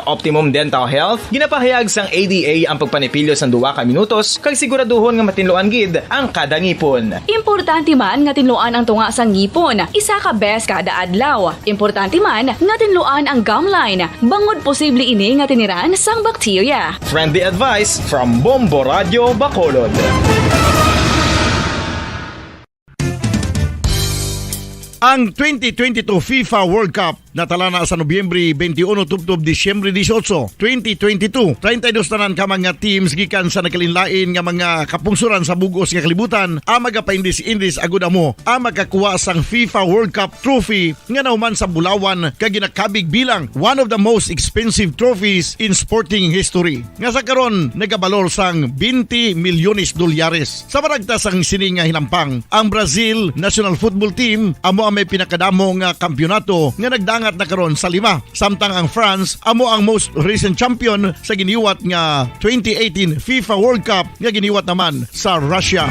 optimum dental health, ginapahayag sang ADA ang pagpanipilyo sang 2 ka minutos kag siguraduhon nga matinloan gid ang kada ngipon. Importante man nga tinluan ang tunga sang ngipon, isa ka beses kada adlaw. Importante man nga tinluan ang gum line, bangod posible ini nga tiniran sang bakterya. Friendly advice from Bombo Radio Bacolod. Ang 2022 FIFA World Cup natala na sa Nobyembre 21 tubtob Disyembre 18, 2022. 32 tanan ka mga teams gikan sa nakalinlain nga mga kapungsuran sa bugos nga kalibutan ang magapaindis-indis agud amo ang makakuha sang FIFA World Cup trophy nga nauman sa Bulawan kag ginakabig bilang one of the most expensive trophies in sporting history. Nga sa karon nagabalor sang 20 milyones dolyares. Sa baragta sang sini nga hinampang, ang Brazil National Football Team amo ang may pinakadamo nga kampyonato nga nagdangat na karon sa 5. Samtang ang France amo ang most recent champion sa giniwat nga 2018 FIFA World Cup nga giniwat naman sa Russia.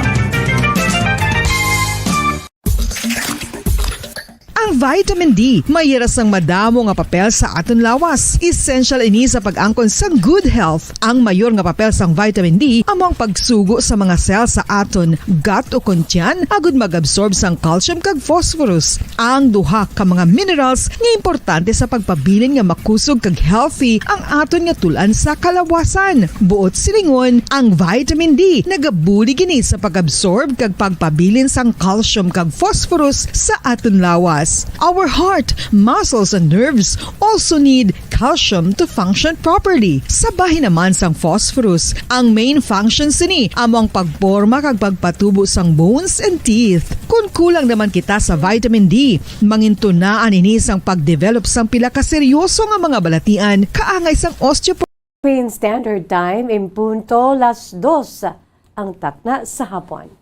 Ang vitamin D mayira sang madamo nga papel sa aton lawas. Essential ini sa pag-angkon sang good health. Ang mayor nga papel sang vitamin D among pagsugo sa mga cell sa aton gut o kuntyan agud mag-absorb sang calcium kag phosphorus. Ang duha ka mga minerals nga importante sa pagpabilin nga makusog kag healthy ang aton nga tulan sa kalawasan. Buot silingon, ang vitamin D nagabuli gini sa pag-absorb kag pagpabilin sang calcium kag phosphorus sa aton lawas. Our heart, muscles, and nerves also need calcium to function properly. Sabahin naman sang phosphorus. Ang main function sini among pagporma kag pagpatubo sang bones and teeth. Kung kulang naman kita sa vitamin D, mangintunaan ini sang pagdevelop sang pila ka seryoso nga mga balatian kaangay sang osteoporosis. Philippine Standard Time in punto 2:00 ang takna sa hapon.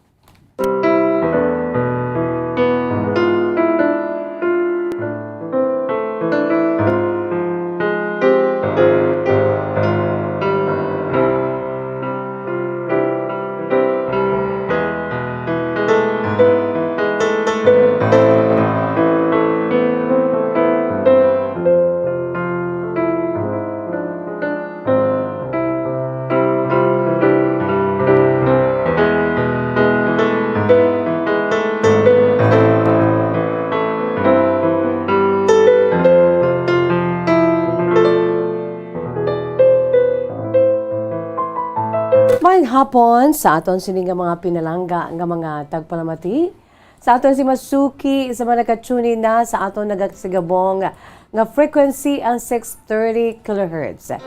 Mayang hapon sa aton sini nga mga pinalangga nga mga tagpalamati. Sa aton si Masuki sa mga nakatune na sa aton nagasigabong nga frequency ang 630 kHz.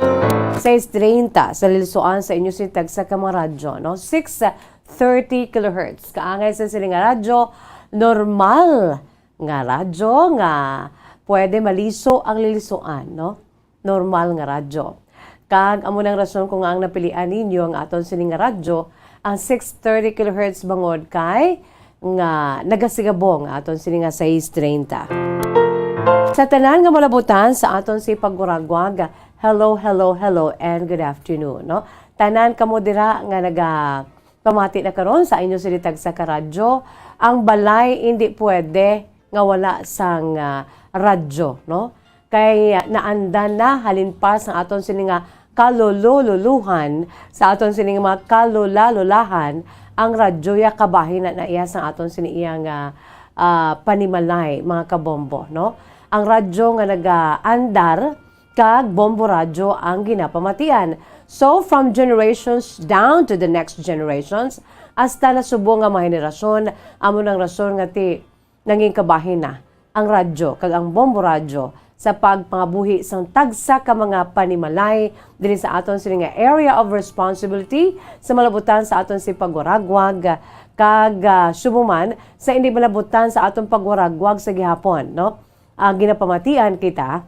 630 sa lilusoan sa inyo si tag sa kamaradyo, no? 630 kHz. Kaangay sa sini nga radyo, normal nga radyo nga pwede maliso ang lilusoan, no? Normal nga radyo. Kag amo nang rason kung ang napilian ninyo ang aton sining nga radyo ang 630 kHz bangod kay nga nagasigabong aton sining nga 630. Sa tanan nga malabutan sa aton si paguragwag, hello, hello, hello and good afternoon, no? Tanan kamo dira nga pamati na karon sa inyo silitag sa karadyo, ang balay hindi pwede nga wala sang radyo, no? Kay naandan na halin pa sa aton sining nga kalululuhan, sa aton sining mga kalulalulahan, ang radyo ya kabahin na iya sa aton siniyang panimalay, mga kabombo, no? Ang radyo nga nagaandar kag bombo radyo ang ginapamatian. So from generations down to the next generations, hasta nasubo nga mga henerasyon, amo nang rason nga ti nanging kabahin na ang radyo kag ang bombo radyo sa pagpangabuhi sang tagsa ka mga panimalay diri sa aton sini nga area of responsibility sa malabutan sa aton si pagwaragwag kag sumuman sa hindi malabutan sa aton pagwaragwag sa gihapon, no? Ginapamatian kita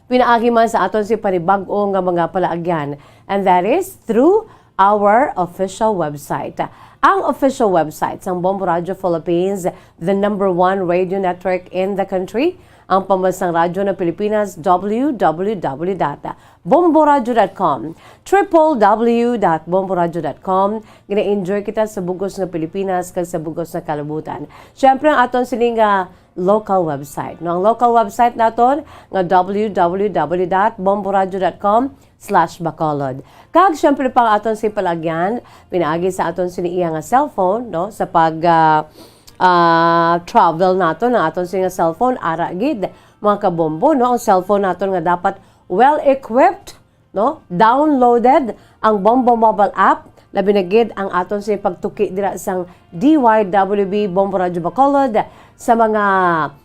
pinaagi man sa aton si panibag-o nga mga palaagyan, and that is through our official website. Ang official website ng Bombo Radio Philippines, the #1 radio network in the country, ang pambansang radyo ng Pilipinas, www.bomboradio.com, www.bomboradio.com. Gina-enjoy kita sa bugos ng Pilipinas kag sa bugos ng kalibutan. Siyempre, ang aton sining local website. No, ang local website naton nga www.bomboradio.com/bacolod. Kag syempre pang aton si palagyan, pinaagi sa aton siniiya nga cellphone, no, sa pag travel naton ang aton nga cellphone ara gid mga kabombo, no, ang cellphone naton nga dapat well equipped, no, downloaded ang Bombo mobile app. Labi na gid ang aton sa pagtuki dira sang DYWB Bombo Radio Bacolod sa mga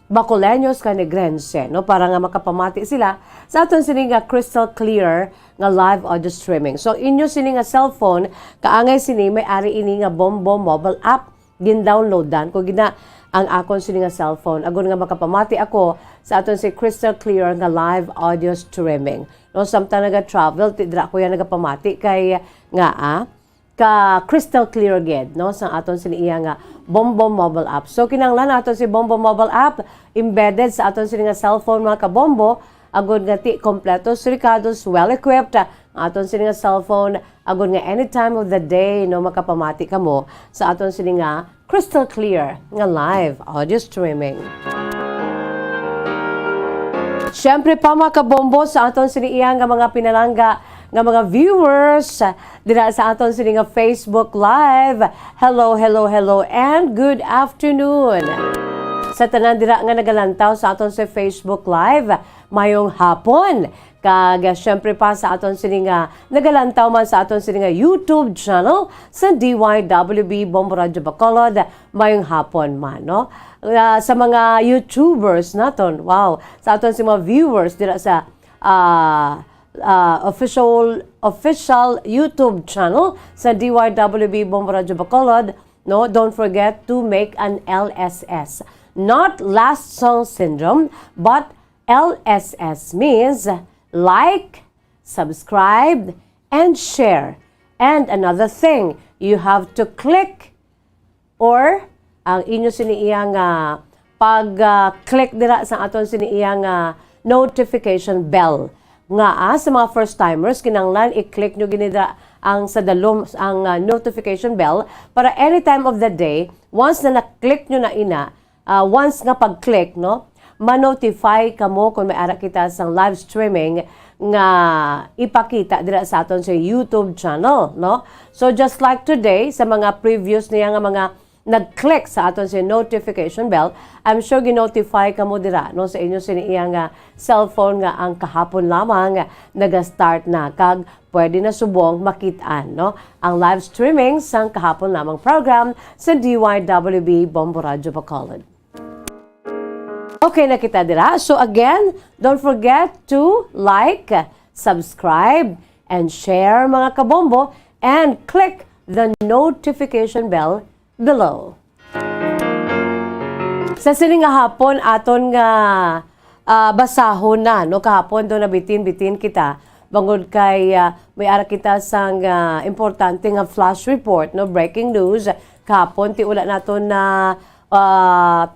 Bacoleños Canegrense, no, para nga makapamati sila sa aton sini nga crystal clear nga live audio streaming. So inyo sini nga cellphone kaangay sini may ari ini nga Bombo mobile app gin-downloadan ko gina ang akon sini nga cellphone agon nga makapamati ako sa aton si crystal clear nga live audio streaming. No, samtang naga-travel tidra ko yan nagapamati kay nga ka crystal clear gid, no, sa aton siniya nga Bombo mobile app. So kinahanglan aton si Bombo mobile app embedded sa aton sini nga cellphone mga kabombo agud nga ti kompleto sirikados well equipped aton sini nga cellphone agud nga any time of the day, no, makapamati kamo sa aton sini nga crystal clear nga live audio streaming. Siyempre pa mga kabombo sa aton siniya nga mga pinalangga nga mga viewers dira sa aton sini nga Facebook Live. Hello, hello, hello and good afternoon. Sa tanan dira nga nagalantaw sa aton sa Facebook Live, mayong hapon. Kag syempre pa sa aton sini nga nagalantaw man sa aton sini nga YouTube channel sa DYWB Bombo Radio Bacolod, mayong hapon man, no. Sa mga YouTubers naton, wow, sa aton si mga viewers dira sa official YouTube channel sa DYWB Bombo Radio Bacolod, no, don't forget to make an LSS. Not last song syndrome, but LSS means like, subscribe, and share. And another thing, you have to click or ang inyo siniiyang pag-click dira sa aton siniiyang notification bell. Nga sa mga first timers kinahanglan i-click nyo ginida ang sa dalom ang notification bell para any time of the day once na na-click nyo na ina once nga pag-click, no, ma-notify kamo kung may ara kita sang live streaming nga ipakita dira sa aton sa YouTube channel, no. So just like today sa mga previous niya nga mga nag-click sa aton sa notification bell, I'm sure ginotify ka mo dira, no, sa inyo siniyang cellphone nga ang kahapon lamang naga-start na kag pwede na subong makitaan, no, ang live streaming sang kahapon lamang program sa DYWB Bombo Radio Bacolod. Okay na kita dira. So again, don't forget to like, subscribe, and share mga kabombo and click the notification bell below. Sa sining nga hapon aton nga basahon na, no, kahapon do na bitin-bitin kita bangod kay may ara kita sang importante nga flash report, no, breaking news kahapon ti ula naton na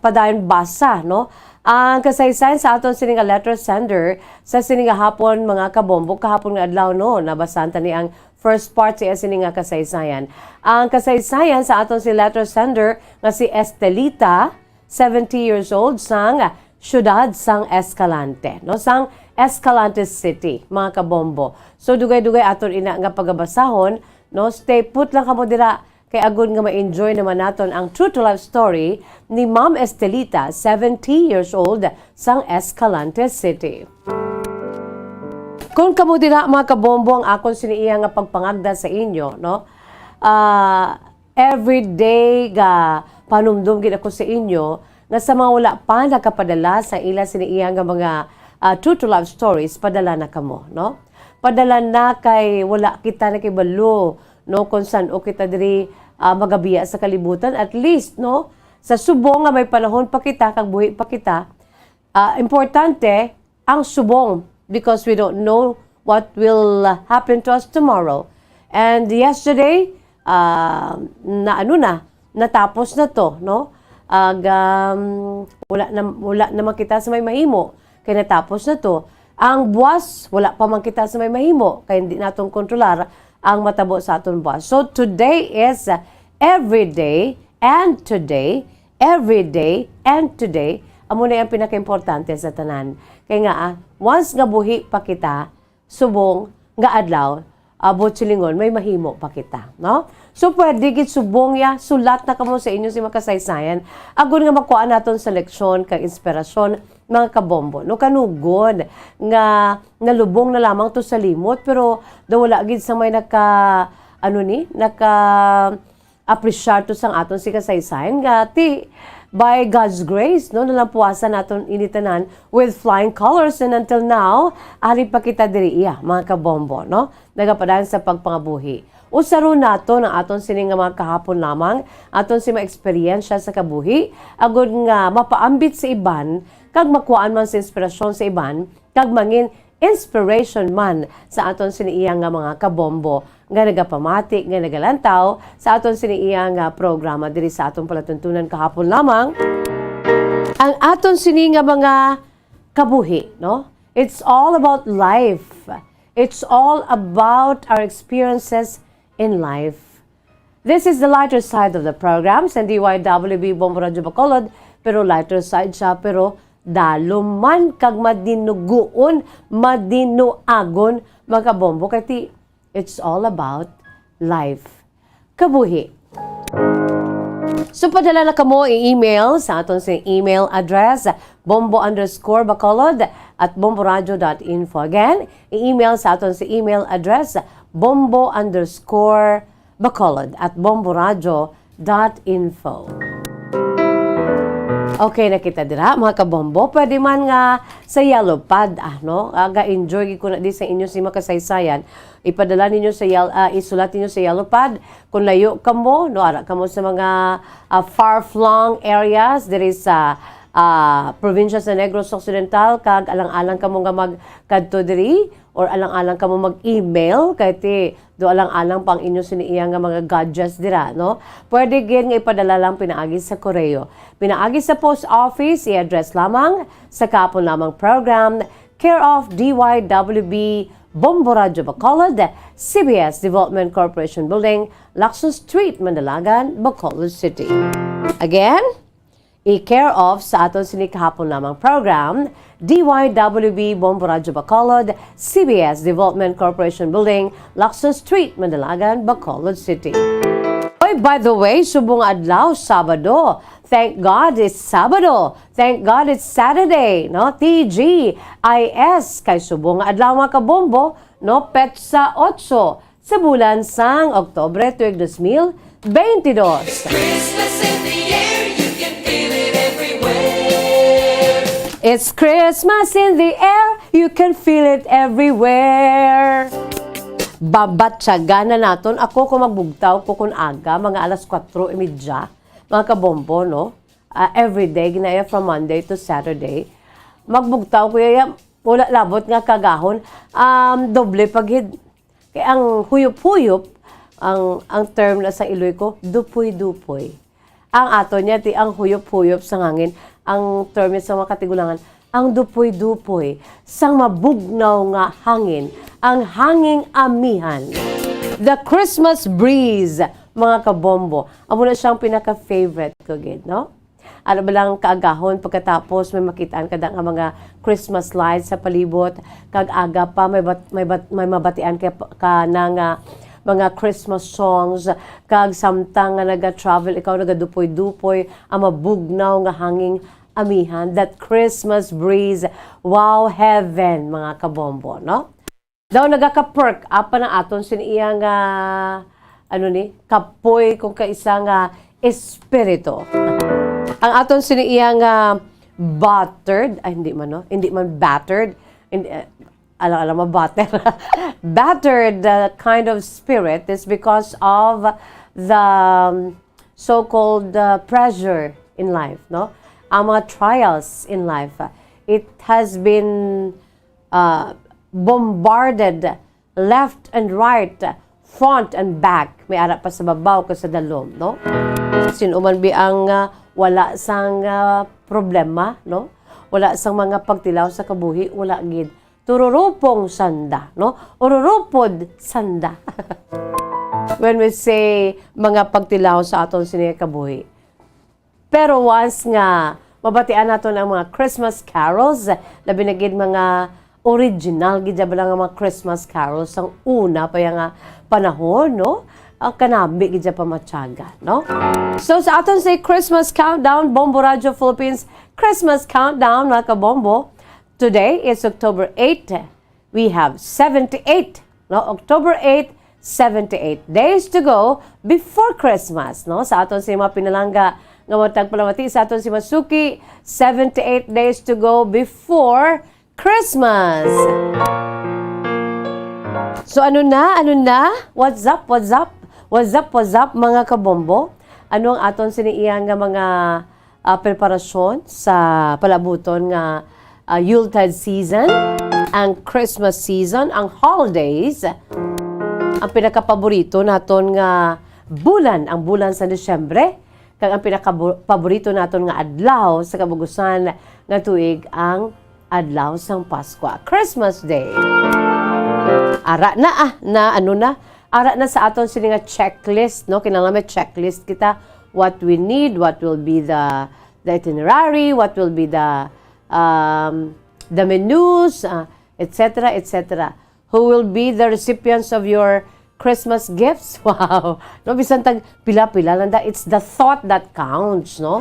padayon basa, no, ang kasaysayan sa aton sining nga letter sender sa sining nga hapon mga kabombo kahapon nga adlaw, no, nabasan ni ang first part siya sining nga kasaysayan. Ang kasaysayan sa aton si letter sender nga si Estelita, 70 years old, sang syudad sang Escalante, no, sang Escalante City, mga kabombo. So dugay-dugay aton ina nga pagabasahon, no, stay put lang kamo dira kay agud nga ma-enjoy naman naton ang true to life story ni Ma'am Estelita, 70 years old, sang Escalante City. Kung kamo dira mga kabombo ang akon siniiya nga pagpangagda sa inyo, no, everyday ga panumdum gid ako sa inyo nga sa mga wala pa nakapadala sa ila siniiya nga mga true to life stories, padala na kamo, no, padala na kay wala kita nakibalo, no, kung saan o kita diri magabiya sa kalibutan, at least, no, sa subong nga may panahon pa kita kag buhi pa kita, importante ang subong because we don't know what will happen to us tomorrow. And yesterday natapos na to, no, wala na makita sa may mahimo kay natapos na to. Ang buwas wala pa man kita sa may mahimo kay hindi natong kontrolar ang matabo sa aton buwas. So today is every day and today, every day and today amo na ang pinaka-importante sa tanan. Kaya nga, once nga buhi pa kita, subong nga adlaw, abot silingon, may mahimo pa kita, no? So, pwede git subong ya, sulat na kamo sa inyo si makasaysayan. Agon nga makuha naton sa leksyon, kag inspirasyon, mga kabombo. No, kanugod, nga nalubong na lamang to sa limot, pero wala gid sa may appreciate to sang aton si kasaysayan, gati, by God's grace, no, nalampuasan naton initanan with flying colors, and until now, ari pa kita diri iya, mga kabombo, no? Nagapadaan sa pagpangabuhi. Usaro nato ng aton sining nga mga kahapon lamang, aton si ma-experience sa kabuhi, agud nga mapaambit sa iban, kag makuhaan man sa inspirasyon sa iban, kag mangin inspiration man sa aton siniiyang nga mga kabombo nga nagapamati, nga nagalantaw sa aton siniiyang nga programa diri sa aton palatuntunan kahapon lamang. Ang aton sini nga mga kabuhi, no? It's all about life. It's all about our experiences in life. This is the lighter side of the program sa DYWB Bombo Radyo Bacolod, pero lighter side siya, pero daluman kag madinuguon, madinuagon, mga kabombo, kati it's all about life. Kabuhi. So, padala na kamo i-email sa aton sa email address bombo_bacolod@bomboradio.info. Again, i-email sa aton sa email address bombo_bacolod@bomboradio.info. Okay, nakita dira mga kabombo. Pwede man nga sa yellow pad, no? Ga-enjoy ko na di sa inyo si makasaysayan. Ipadala ninyo sa isulat ninyo sa yellow pad. Kung layo kamo, no, ara kamo sa mga far-flung areas diri sa probinsya sa Negros Occidental, kag alang-alang kamo nga magkadto diri, or alang-alang kamo mag-email kay do alang-alang pang inyo siniiya nga mga gadgets dira, no? Pwede gid nga ipadala lang pinaagi sa koreo. Pinaagi sa post office, i-address lamang sa kapon lamang program, care of DYWB Bombo Radyo Bacolod, CBS Development Corporation Building, Lacson Street, Mandalagan, Bacolod City. Again, i-care of sa aton sinikahapon lamang program, DYWB Bombo Radyo Bacolod, CBS Development Corporation Building, Lacson Street, Mandalagan, Bacolod City. Oy, by the way, subong adlaw, Sabado. Thank God it's Sabado. Thank God it's Saturday, no? TGIS kay subong adlaw mga kabombo, no? Petsa 8 sa bulan sang Oktubre tuig 2022. Christmas in the air, you can feel it everywhere. It's Christmas in the air, you can feel it everywhere. Babatsaga na naton. Ako kung magbugtaw ko kung aga, mga alas 4:30, mga kabombo, no? Everyday, ginaya from Monday to Saturday. Magbugtaw ko yaya, wala labot nga kagahon. Doble paghid. Kaya ang huyop-huyop, ang term na sa Iloy ko, dupoy-dupoy. Ang ato niya, ang huyop-huyop sa hangin, ang term niya sa mga katigulangan, ang dupoy-dupoy, sang mabugnaw nga hangin, ang hanging amihan. The Christmas breeze, mga kabombo. Amo na siyang pinaka-favorite ko, gid, no? Ano ba lang kaagahon pagkatapos may makitaan ka nga mga Christmas lights sa palibot, kag aga pa may mabatian ka ng mga Christmas songs, kag samtang nga naga-travel ikaw nagadupoy-dupoy ang mabugnaw nga hanging amihan, that Christmas breeze, wow heaven, mga kabombo, no? Daw nagaka-perk apa na aton siniya nga kapoy kung kaisa nga espiritu. Ang aton siniya nga battered, hindi man battered, alam mo butter. Battered kind of spirit is because of the so-called pressure in life, no? Ang mga trials in life. It has been bombarded left and right, front and back. May ara pa sa babaw ko sa dalom, no? Sinuman bi ang wala sang problema, no? Wala sang mga pagtilaw sa kabuhi, wala gid. Tururupong sanda, no? Ururupod sanda. When we say mga pagtilaw sa aton sini kabuhi. Pero once nga Mabatian nato ang mga Christmas carols, labi na gid mga original gid ba nga mga Christmas carols ang una pa nga panahon, no? Ang kanami gid pa matyaga, no? So sa aton say Christmas countdown, Bombo Radio Philippines Christmas countdown, mga kabombo. Today is October 8. We have 78, no? October 8, 78 days to go before Christmas, no? Sa aton sa mga pinalangga nga matagpalamati sa aton si Masuki, 78 days to go before Christmas. So ano na? What's up mga kabombo? Ano ang aton siniiyang nga mga preparasyon sa palabuton nga Yuletide season, ang Christmas season, ang holidays, ang pinakapaborito naton nga bulan, ang bulan sa Disyembre, kag ang pinakapaborito naton nga adlaw sa kabugusan nga tuig ang adlaw sang Pasko, Christmas Day. Ara na sa aton sini nga checklist, no? Kinahanglan may checklist kita what we need, what will be the itinerary, what will be the menus, etc., etc. Who will be the recipients of your Christmas gifts? Wow! No, bisan tag pila-pila lang da. It's the thought that counts, no?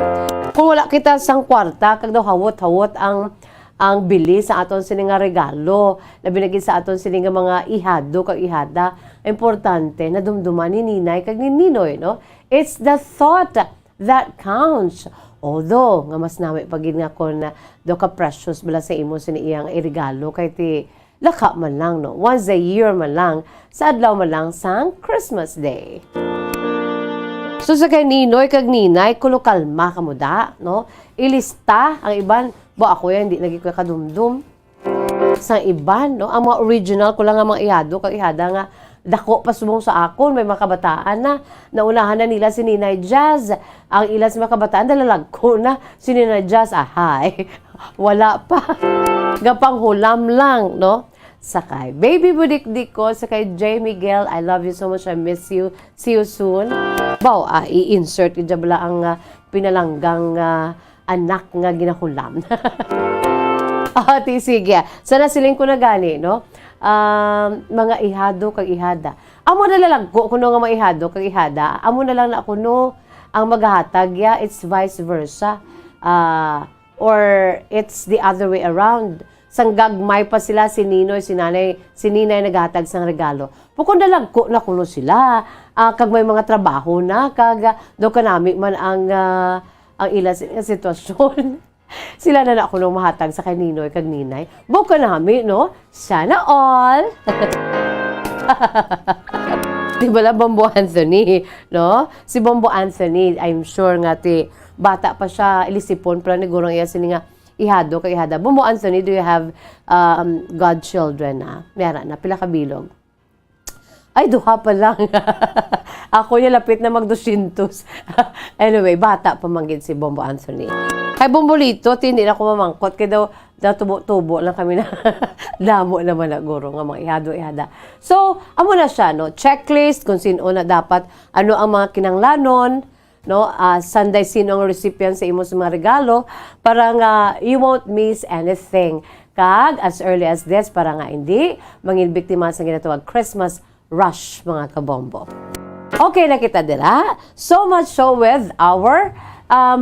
Kung wala kita sang kwarta, kag daw hawot-hawot ang bili sa aton sini nga regalo, na binigay sa aton sini nga mga ihado kag ihada, importante na dumduman ni ninay kag ni ninoy, no? It's the thought that counts. Although, nga mas namin pagin nga ko na do ka precious bala sa imo siniyang irigalo kay ti laka man lang, no? Once a year man lang, sa adlaw man lang sang Christmas Day. So sa kay ninoy kag ninay, kulo kalma ka mo da, no? Ilista ang iban, bo ako yan, hindi naging kadumdum. Sa iban, no? Ang mga original ko lang ang mga ihado kag ihada nga dako pa subong sa akon, may mga kabataan na naunahan na nila si Ninay Jazz. Ang ilan sa mga kabataan nalalagko na si Ninay Jazz, ahay, wala pa. Gapang hulam lang, no? Sakay Baby Budikdik ko, sakay J. Miguel, I love you so much, I miss you, see you soon. Baw, i-insert ito bala ang pinalanggang anak nga ginahulam. Sige. Sana siling ko na gani, no? Mga ihado kag ihada. Amo na lang ko kuno nga mga ihado kag ihada. Amo na lang na kuno ang maghatag ya, it's vice versa. Or it's the other way around. Sang gagmay pa sila si Ninoy, si Ninay naghatag sang regalo. Pukon na lang ko na kuno sila. Kag may mga trabaho na kag do kanami man ang ila sitwasyon. Sila na ako nung mahatag sa kay Ninoy kag Ninay. Buka nami, no? Sana all. Di ba la Bombo Anthony, no? Si Bombo Anthony, I'm sure nga ti bata pa siya, ilisipon para nigurang iya sini nga ihado kag ihada. Bombo Anthony, do you have godchildren na? Meron na, pila ka bilog? Ay, duha pa lang. Ako niya lapit na mag-200. Anyway, bata pa manggid si Bombo Anthony. Kay Bombolito, hindi na ako mamangkot. Kaya daw tubo-tubo lang kami na damo naman na guro nga mga ihado-ihada. So, amo na siya, no? Checklist kung sino na dapat, ano ang mga kinanglanon, no? Sunday sino ang recipient sa imo sa mga regalo, para nga you won't miss anything. Kag, as early as this, para nga hindi mangilbiktima sa ginatawag Christmas rush, mga kabombo. Okay na kita dira. So much so with our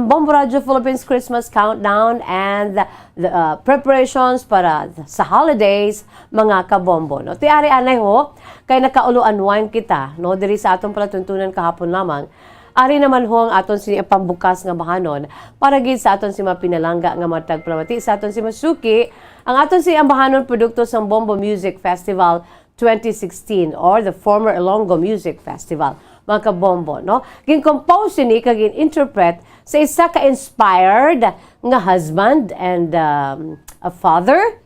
Bombo Radio Philippines Christmas Countdown and the preparations para sa holidays, mga kabombo. No? Tiari anay ho, kay nakauluanwan kita, no? Diri sa atong palatuntunan kahapon lamang. Ari naman ho ang aton si pambukas nga bahanon para gid sa aton si mapinalangga nga matag plamati sa aton si Masuki, ang aton si ambahanon produkto sa Bombo Music Festival 2016 or the former Ilonggo Music Festival. Mga kabombo, no? Gin-compose ni kag gin-interpret sa isa ka-inspired nga husband and a father,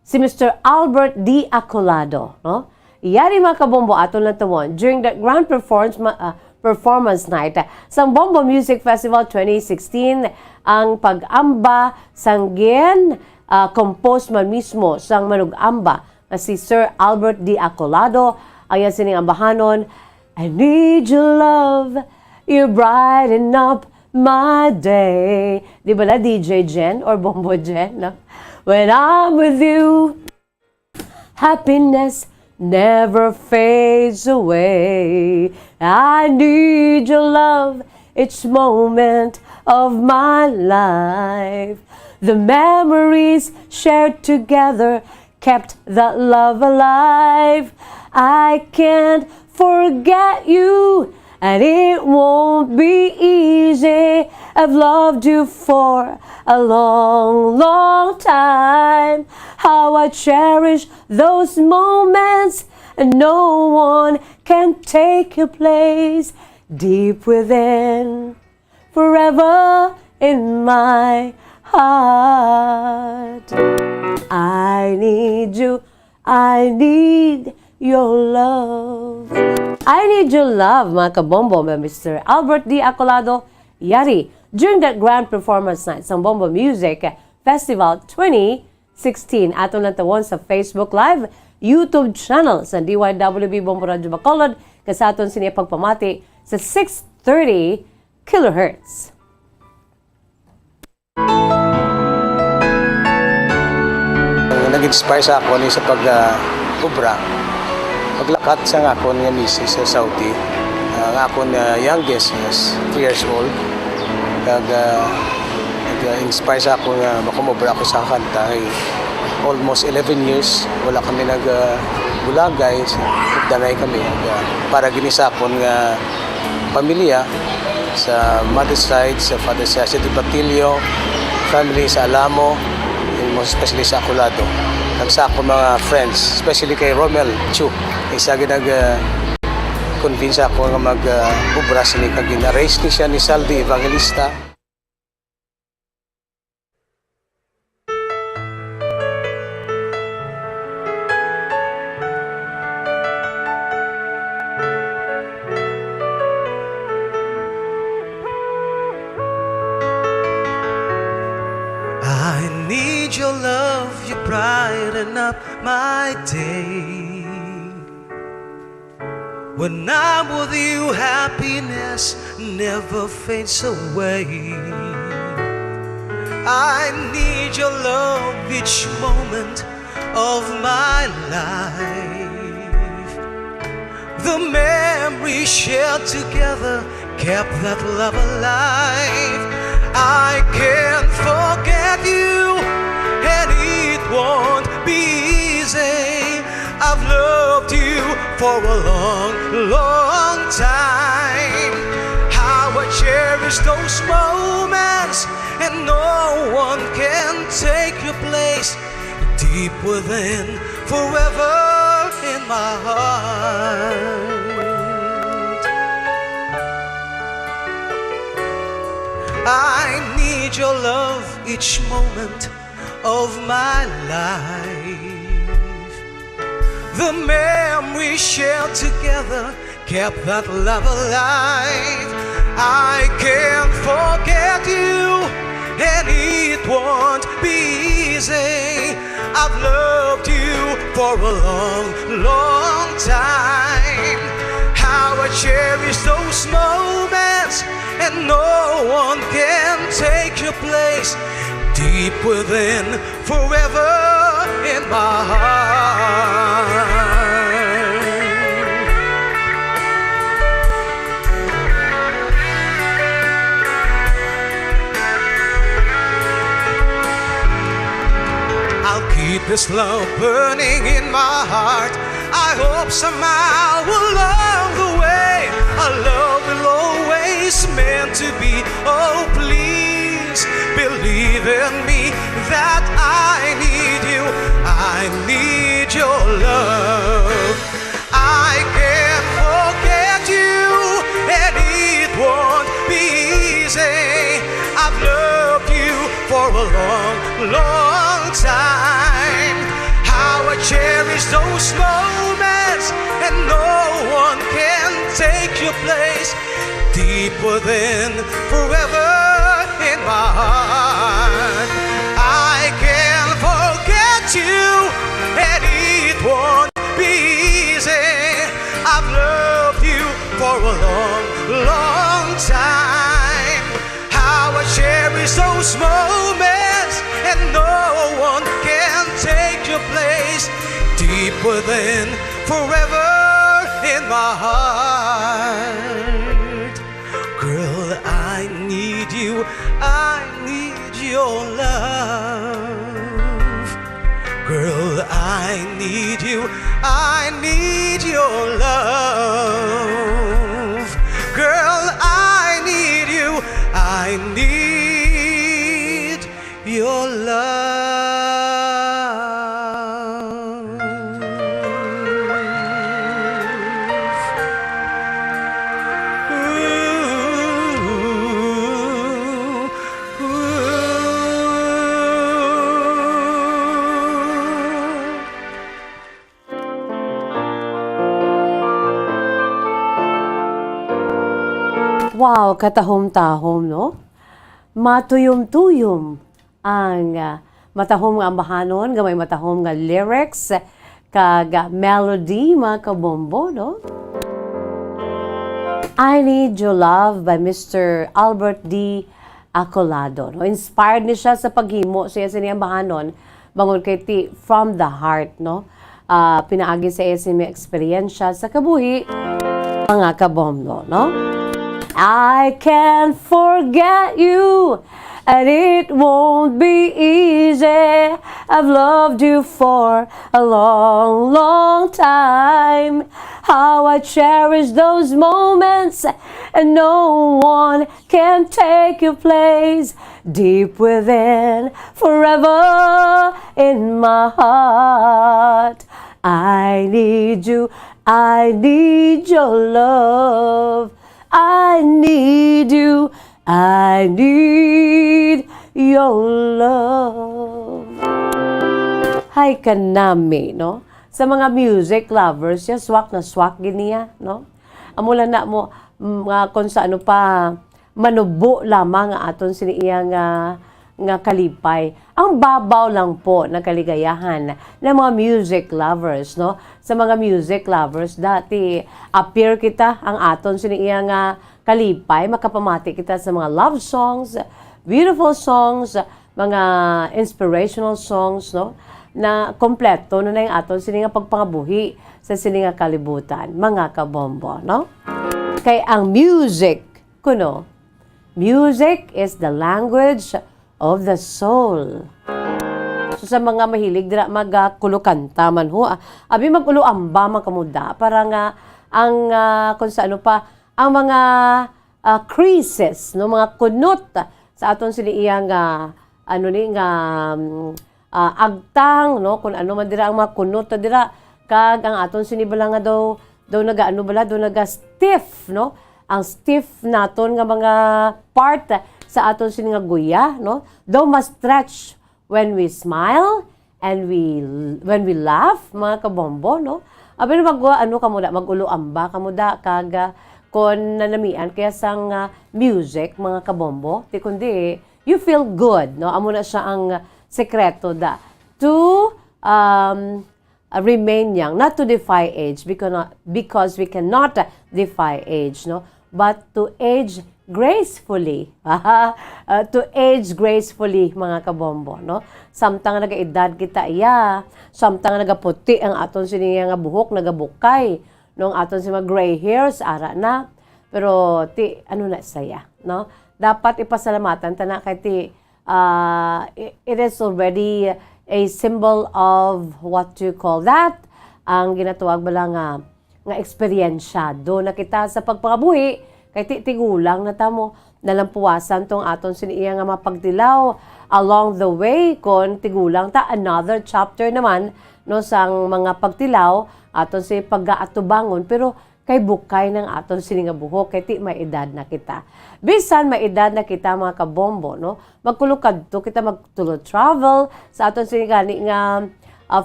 si Mr. Albert D. Acolado, no? Iyari mga kabombo aton lang tawon during the grand performance night sa Bombo Music Festival 2016, ang pag-amba sanggin compose man mismo sang manug-amba na si Sir Albert D. Acolado. Ayan sining ambahanon, I need your love, you're brightening up my day. Di ba na DJ Jen or Bombo Jen? No? When I'm with you, happiness never fades away. I need your love each moment of my life. The memories shared together kept that love alive. I can't forget you, and it won't be easy. I've loved you for a long, long time. How I cherish those moments, and no one can take your place. Deep within, forever in my heart. I need you, I need your love. I need your love, mga kabombo, by Mr. Albert D. Acolado Yari during that grand performance night sa Bombo Music Festival 2016. Ato lang tawon sa Facebook Live, YouTube channel sa DYWB Bombo Radio Bacolod, kasaton siniya pagpamati sa 630 kHz. Nag-inspire sa ako ni sa pag-kubra. Paglakat sa nga ako nga misis sa Saudi. Nga ako na youngest is 3 years old. Nag-inspire sa ako nga makumubra ako sa kanta. Almost 11 years, wala kami nag-bulagay. Nagdanay kami. Para ginisa ako nga pamilya sa mother's side, sa father's side, sa Batilio, family sa Alamo, most especially sa Acolado. Nagsa ako mga friends, especially kay Romel Chu. Isa convince ako nga mag-ubra sini kag gina-raise ni siya ni Saldi Evangelista. I need your love, you brighten up my day. When I'm with you, happiness never fades away. I need your love each moment of my life. The memories shared together kept that love alive. I can't forget you, and it won't be easy. I've loved you for a long, long time. How I cherish those moments, and no one can take your place. Deep within, forever in my heart. I need your love each moment of my life. The memories shared together kept that love alive. I can't forget you, and it won't be easy. I've loved you for a long, long time. How I cherish those moments, and no one can take your place. Deep within, forever in my heart. I'll keep this love burning in my heart. I hope somehow along the way our love will always meant to be. Oh, please believe in me that I need you. I need your love. I can't forget you, and it won't be easy. I've loved you for a long, long time. How I cherish those moments, and no one can take your place. Deep within, forever in my heart. I can't forget you, and it won't be easy. I've loved you for a long, long time. those moments, and no one can take your place. Deep within, forever in my heart. Girl, I need you, I need your love. Girl, I need you, I need your love. Girl, I need you, I need your love. Wow, katahom-tahom, no? Matuyom-tuyom ang matahom nga ambahanon, gamay matahom nga lyrics, kag melody, mga kabombo, no? I Need Your Love by Mr. Albert D. Acolado. No? Inspired ni siya sa paghimo siya sa niyang bahanon, bangod kay ti From the Heart, no? Pinaagi sa iya sa eksperyensya sa kabuhi, mga kabombo, no? I can't forget you, and it won't be easy. I've loved you for a long, long time. How I cherish those moments, and no one can take your place. Deep within, forever in my heart. I need you, I need your love. I need you, I need your love. Hay kanami, no? Sa mga music lovers, ya swak na swak giniya, no? Amula na mo kung sa ano pa manubo lamang nga aton siniya nga kalipay. Ang babaw lang po ng kaligayahan ng mga music lovers, no? Sa mga music lovers, dati appear kita ang aton siniya nga kalipay, makapamati kita sa mga love songs, beautiful songs, mga inspirational songs, no? Na kompleto na yung aton sininga pagpangabuhi sa sininga kalibutan, mga kabombo, no? Kay ang music, kuno, music is the language of the soul. So sa mga mahilig dira magkulukanta man ho, abi magulo amba man kamuda para nga ang kung sa ano pa ang mga creases no, mga kunot sa aton siniya nga ano ni nga agtang no, kung ano man dira ang mga kunot dira kag ang aton sinibala nga daw nagaano bala daw naga stiff no, ang stiff naton nga mga part sa aton sini nga guya, no? Though must stretch when we smile and when we laugh, mga kabombo, no? Abi ano kamuda, magulo amba kamuda kag kon nanamian kaya sang music, mga kabombo, ti kundi you feel good, no? Amo na siya ang sekreto da to remain young, not to defy age because we cannot defy age, no? But to age gracefully. To age gracefully, mga kabombo, no? Samtang nagaedad kita iya, samtang nagaputi ang aton siniya nga buhok, nagabukay, nung aton si mga gray hairs, ara na. Pero ti, ano na saya, no? Dapat ipasalamatan ta na kay ti, it is already a symbol of what you call that, ang ginatuwag bala nga eksperyensya. Do na kita sa pagpangabuhi, kay tigulang na tamo nalampuwasan tong aton siniya nga mapagdilaw along the way kon tigulang ta another chapter naman no sang mga pagtilaw aton si paggaatubangon pero kay bukay ng aton sini nga buhok kay ti may edad na kita bisan may edad na kita mga kabombo no magkulukad to kita magtulo travel sa aton sini gani nga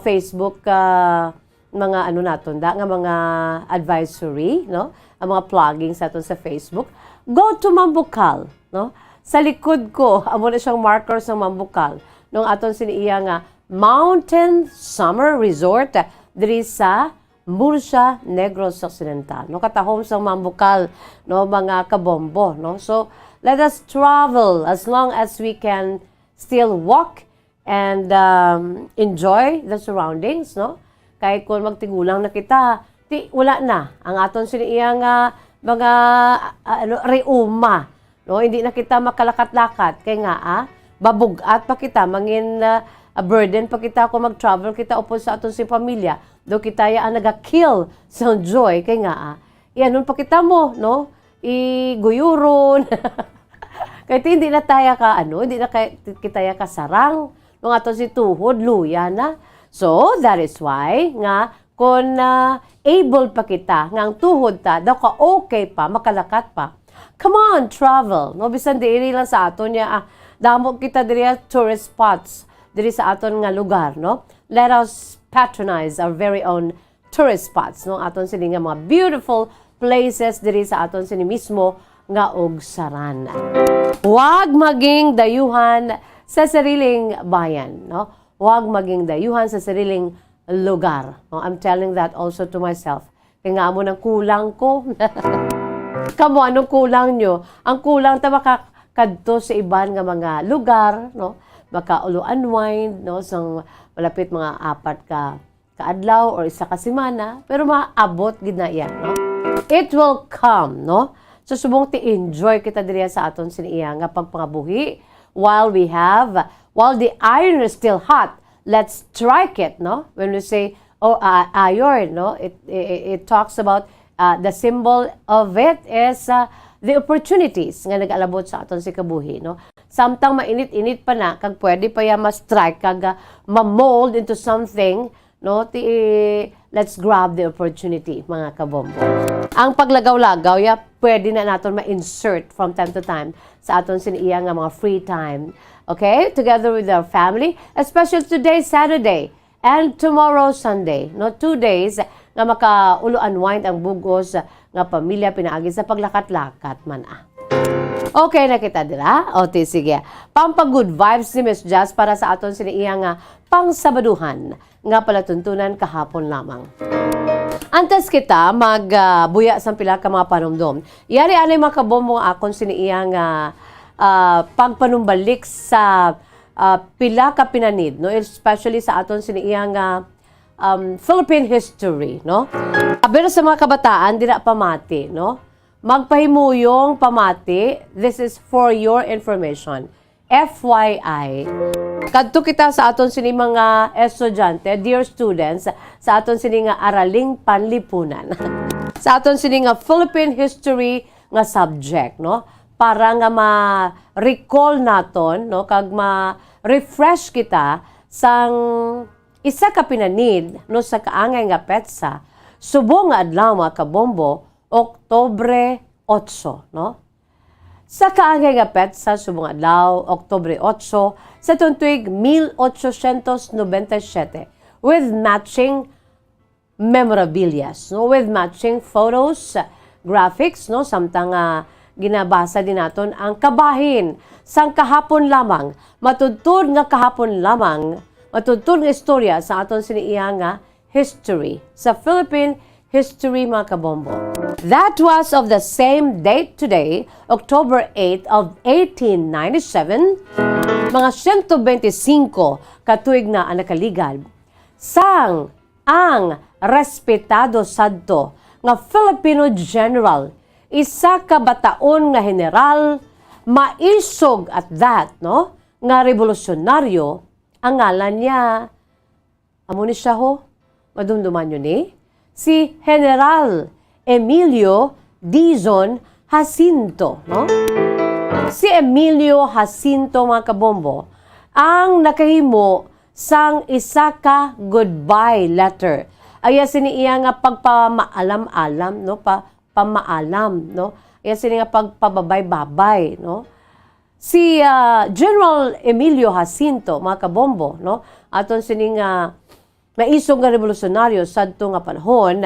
Facebook mga ano naton da nga mga advisory no ang mga plugging sa aton sa Facebook, go to Mambukal, no? Sa likod ko, amo na siyang marker sa Mambukal, nung aton siniya nga Mountain Summer Resort diri sa Murcia, Negros Occidental. No, katahom sa mambukal, no, mga kabombo, no. So, let us travel as long as we can still walk and enjoy the surroundings, no. Kay kung magtigulang na kita, wala na ang aton siniyang mga reuma, no. Hindi na kita makalakat-lakat kay nga babugat pa kita mangin a burden pa kita kung mag-travel kita upon sa aton si pamilya. Do kita ya naga-kill sa joy kay nga iyanon pa kita mo, no? Iguyuron. Kaya hindi na tayo hindi na kita ya kasarang ng aton si tuhod, luya na. So, that is why nga kung able pa kita nga ang tuhod ta, daw ka okay pa, makalakat pa. Come on, travel. No, bisan diri lang sa aton niya damo kita diri tourist spots diri sa aton nga lugar, no? Let us patronize our very own tourist spots, no? Aton sini nga mga beautiful places diri sa aton sini mismo nga ugsaran. Huwag maging dayuhan sa sariling bayan, no? Huwag maging dayuhan sa sariling lugar. No? I'm telling that also to myself. Kaya nga mo ng kulang ko. Kamo, anong kulang nyo? Ang kulang ta makakadto sa iban nga mga lugar, no? Maka-unwind, no? Sang malapit mga 4 ka adlaw or 1 ka semana, pero maabot gid na yan, no? It will come, no? So subong ti enjoy kita diri sa aton siniya nga pagpangabuhi while the iron is still hot. Let's strike it, no? When we say iron, no? It talks about the symbol of it is the opportunities nga nag-alabot sa aton si kabuhi, no? Samtang mainit-init pa na kag pwede pa ya ma-strike kag ma-mold into something, no? Let's grab the opportunity, mga kabombo. Ang paglagaw-lagaw ya pwede na naton ma-insert from time to time sa aton siniya nga mga free time. Okay? Together with our family, especially today Saturday and tomorrow Sunday, no? 2 days nga maka-unwind ang bugos nga pamilya pinaagi sa paglakat-lakat man Okay na kita dira? O, sige. Pampag-good vibes ni Miss Jazz para sa aton siniya nga pang-sabaduhan nga palatuntunan kahapon lamang. Antes kita magbuya sa pila ka mga panumdom. Yari anay mga kabombo akon siniya nga pagpanumbalik sa pila ka pinanid, no? Especially sa aton siniya nga Philippine history, no? Aber sa mga kabataan dira pamati, no? Magpahimuyong pamati. This is for your information. FYI. Kadto kita sa aton sini mga estudyante, dear students, sa aton sini nga araling panlipunan. Sa aton sini nga Philippine history nga subject, no? Para nga ma-recall naton, no? Kag ma-refresh kita sang isa ka pinanid, no? Sa kaangay nga petsa, subong nga adlaw mga kabombo, Oktubre 8, no? Sa kaangay nga petsa, subong adlaw, Oktubre 8, sa tuig 1897, with matching memorabilia, no? With matching photos, graphics, no? Samtang ginabasa din naton ang kabahin sang kahapon lamang, matudtod nga kahapon lamang, matudtod nga istorya sa aton siniiya nga history, sa Philippine history mga kabombo. That was of the same date today, October 8 of 1897, mga 125 katuig na ang nakaligad, sang ang respetado sadto nga Filipino general, isa ka bataon nga general, maisog at that, no? Nga revolusyonaryo, ang ngalan niya, amo ni siya ho, madumduman nyo ni, si General Emilio Dizon Jacinto, no? Si Emilio Jacinto mga kabombo ang nakahimo sang isa ka goodbye letter. Aya siniya nga pagpamaalam-alam, no? Pamaalam, no? Aya siniya nga pagpababay-babay, no? Si General Emilio Jacinto mga kabombo, no? Aton sininga maisog nga revolusyonaryo sadto nga panahon,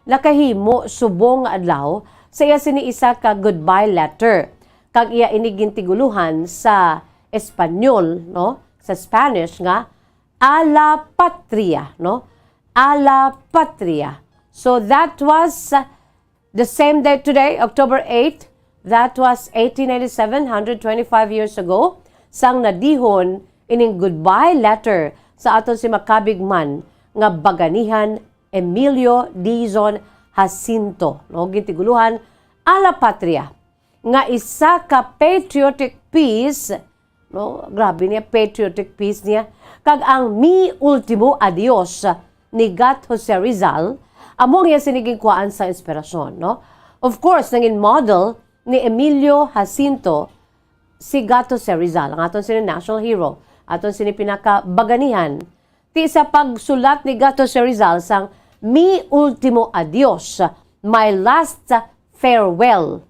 nakahimo subong nga adlaw sa iya sini isa ka goodbye letter. Kag iya inigintiguluhan sa Espanyol, no? Sa Spanish nga a la patria, no? A la patria So that was the same day today, October 8. That was 1897, 125 years ago. Sang nadihon ining goodbye letter sa aton si makabigman nga Baganihan Emilio Dizon Jacinto. No, gitiguluhan ala patria nga isa ka patriotic piece, no, grabe niya patriotic piece niya, kag ang Mi Ultimo Adios ni Gat Jose Rizal among iya siniging kuan sa inspirasyon, no? Of course, nangin model ni Emilio Jacinto si Gat Jose Rizal, ang aton sini national hero, aton sini pinaka Baganihan. Ti sa pagsulat ni Gat Jose Rizal sang Mi Ultimo Adios, My Last Farewell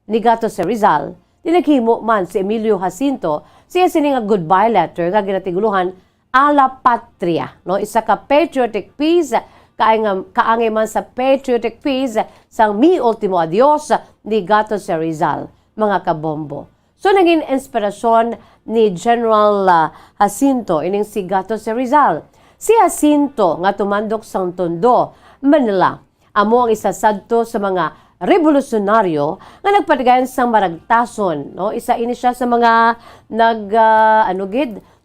ni Gat Jose Rizal, dinaghimo man si Emilio Jacinto siya sini nga goodbye letter nga ginatiguluhan ala patria, no? Isa ka patriotic piece kaangay man sa patriotic piece sang Mi Ultimo Adios ni Gat Jose Rizal, mga kabombo. So naging inspirasyon ni General Jacinto ining si Gat Jose Rizal. Si Jacinto nga tumandok sang Tondo, Manila, amo ang isa sadto sa mga revolusyonaryo nga nagpatigayon sang maragtason, no? Isa ini siya sa mga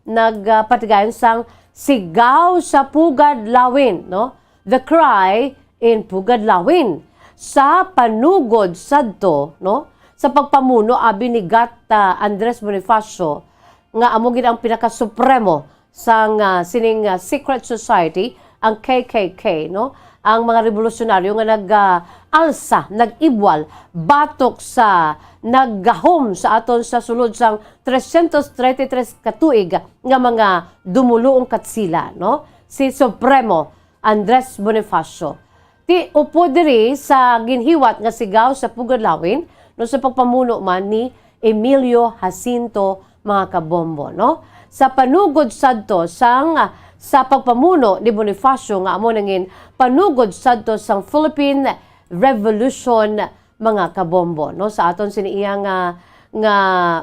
nagpatigayon sang sigaw sa Pugad Lawin, no? The cry in Pugad Lawin sa panugod sadto, no? Sa pagpamuno abi ni Gat Andres Bonifacio nga amo gid ang pinaka-supremo sang sining secret society, ang KKK, no? Ang mga revolusyonaryo nga nag-alsa, nag-ibwal, batok sa naggahom sa aton sa sulod sang 333 katuig nga mga dumuluong katsila, no? Si Supremo Andres Bonifacio. Ti upo diri sa ginhiwat nga sigaw sa Pugad Lawin, no, sa pagpamuno man ni Emilio Jacinto, mga kabombo, no? Sa panugod sadto sang sa pagpamuno ni Bonifacio nga amo nangin panugod sadto sang Philippine Revolution, mga kabombo, no? Sa aton siniya nga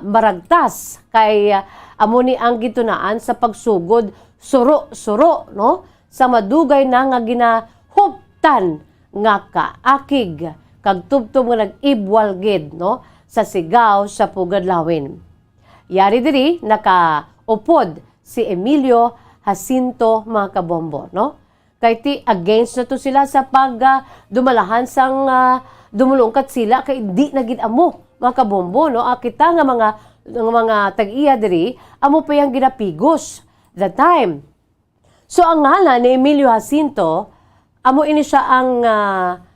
maragtas kay amo ni ang gitunaan sa pagsugod suro, no? Sa madugay na nga ginahuptan nga kaakig kag tubtub nga nag-ibwal gid, no? Sa sigaw sa Pugad Lawin. Yari diri nakaupod si Emilio Jacinto, mga kabombo, no? Kay ti against na to sila sa pag dumalahan sang dumulong katsila kay di na gid amo, mga kabombo, no? Kita nga mga tag-iya diri amo pa yang ginapigos the time. So ang ngalan ni Emilio Jacinto amo ini siya ang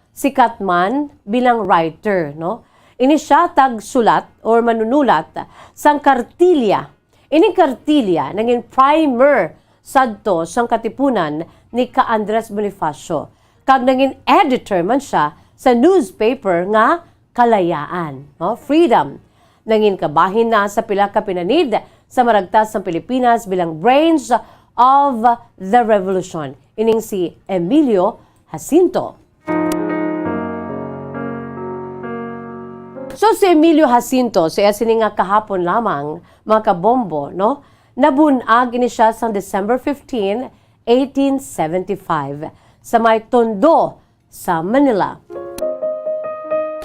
sikat man bilang writer, no? Ini siya tagsulat or manunulat sang kartilya. Ini kartilya naging primer sadto sang katipunan ni Ka Andres Bonifacio. Kag naging editor man siya sa newspaper nga Kalayaan, no? Freedom. Naging kabahin na sa pila ka pinanid sa maragtas ng Pilipinas bilang brains of the revolution. Ining si Emilio Jacinto. So si Emilio Jacinto, siya sini nga kahapon lamang, mga kabombo, no? Nabunag ini siya sa December 15, 1875 sa may Tondo sa Manila.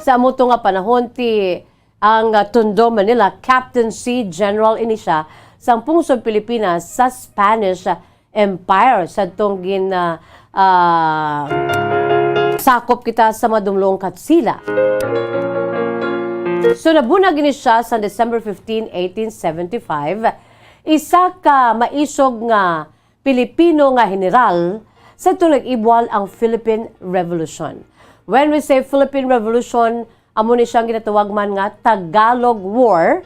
Sa amuto nga panahon ti ang Tondo, Manila, Captaincy General ini siya sa pungsod Pilipinas sa Spanish Empire sa itong sakop kita sa madumlong katsila. So nabunag ini siya sa December 15, 1875, isa ka maisog nga Pilipino nga general sa itong nag-ibwal ang Philippine Revolution. When we say Philippine Revolution, amo ni siyang ginatawag man nga Tagalog War,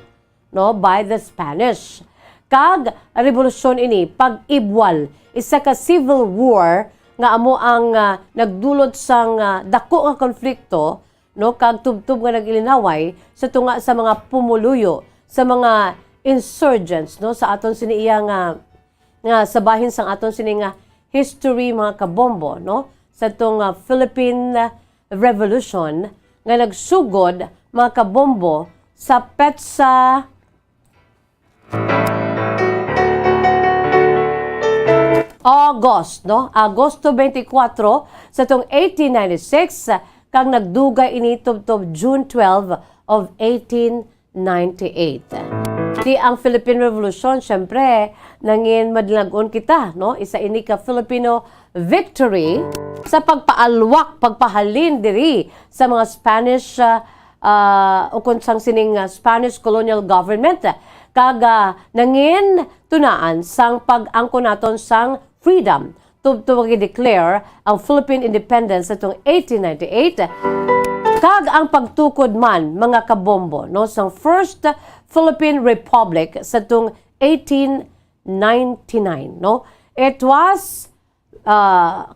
no, by the Spanish. Kag revolusyon ini pag-ibwal, isa ka civil war nga amo ang nagdulot sang dako nga konflikto, no, kag tubtub nga nagilinaway sa tunga sa mga pumuluyo, sa mga insurgents, no, sa aton siniya nga sabahin sang aton sini nga history, mga kabombo, no, sa tong Philippine Revolution nga nagsugod, mga kabombo, sa petsa August, no? Agosto 24 sa tong 1896 kang nagdugay ini tubtob June 12 of 1898. Di ang Philippine Revolution, syempre, nangin madlagon kita, no? Isa ini ka Filipino victory sa pagpaalwak, pagpahalin diri sa mga Spanish o kung sang sining Spanish colonial government kaga nangin tunaan sang pag-angko naton sang freedom to declare ang Philippine independence atong 1898 kag ang pagtukod man mga kabombo no sang First Philippine Republic sa tung 1899 no. It was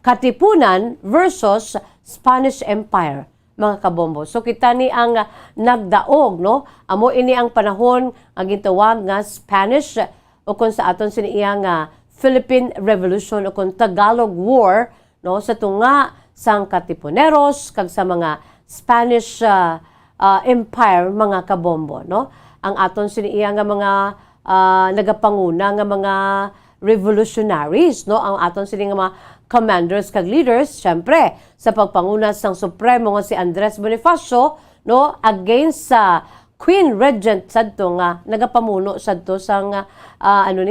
Katipunan versus Spanish Empire mga kabombo. So kita ni ang nagdaog no. Amo ini ang panahon ang gitawag nga Spanish o kung sa aton siniya nga Philippine Revolution o kung Tagalog War no sa tunga sang Katipuneros kag sa mga Spanish Empire mga kabombo no. Ang aton siniya nga mga nagapanguna nga mga revolutionaries no ang aton sini nga mga commanders kag leaders syempre sa pagpanguna sang Supremo nga si Andres Bonifacio no against sa Queen Regent sadto nga nagapamuno sadto sang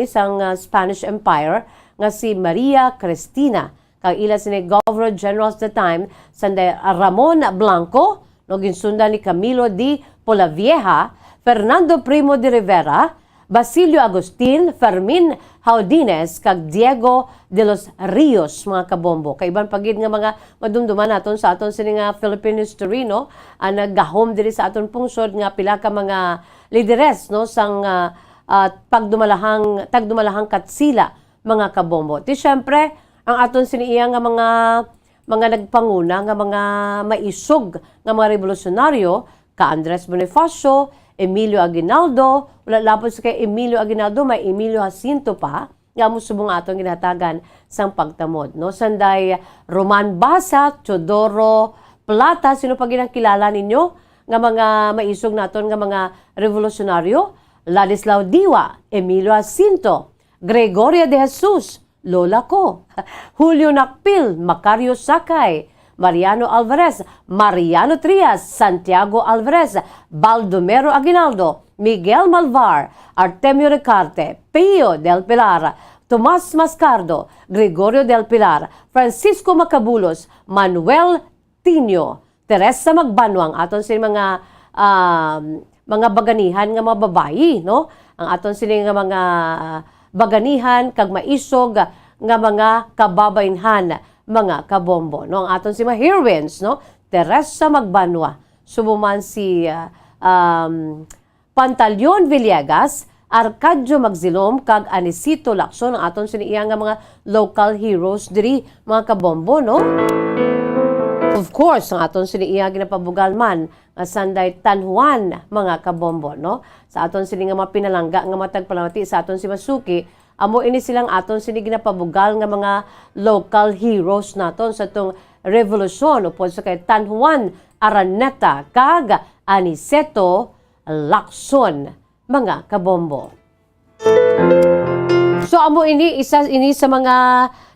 sang Spanish Empire nga si Maria Cristina kag ila sini Governor General at the time sanday Ramon Blanco no ginsundan ni Camilo D. Polavieja, Fernando Primo de Rivera, Basilio Agustin, Fermin Haudines, kag Diego de los Rios, mga kabombo. Kaiban pagid nga mga madumduman naton sa aton sini nga Philippine history, no? Naggahom diri sa aton pungsod nga pila ka mga lideres, no? Sang tagdumalahang katsila, mga kabombo. Ti syempre, ang aton siniya nga mga nagpanguna, nga mga maisog, nga mga revolusyonaryo, ka Andres Bonifacio, Emilio Aguinaldo, wala lapos kay Emilio Aguinaldo, may Emilio Jacinto pa, nga mo subong atong ginatagan sang pagtamod. No? Sanday Roman Basa, Teodoro Plata, sino pa ginakilala ninyo? Nga mga maisog naton nga mga revolusyonaryo, Ladislao Diwa, Emilio Jacinto, Gregoria de Jesus, Lola ko, Julio Nakpil, Macario Sakay, Mariano Alvarez, Mariano Trias, Santiago Alvarez, Baldomero Aguinaldo, Miguel Malvar, Artemio Ricarte, Pio del Pilar, Tomas Mascardo, Gregorio del Pilar, Francisco Macabulos, Manuel Tino, Teresa Magbanwang, aton sila mga baganihan nga mga babayi, no? Ang aton sila nga mga baganihan kag maisog nga mga kababaynhan mga kabombo no ang aton si mga heroines no Teresa Magbanwa subuman si Pantaleon Villegas, Arcadio Magzilom kag Anisito Lacson ang aton siniya nga mga local heroes diri mga kabombo no. Of course ang aton siniya ginapabugal man nga sanday Tan Juan mga kabombo no sa aton sini nga mga pinalangga nga matagpalamati sa aton si Masuki. Amo ini silang aton sini ginapabugal nga mga local heroes naton sa tong revolusyon upod sa kay Tan Juan Araneta kag Aniceto Lacson mga kabombo. So amo ini isa sa mga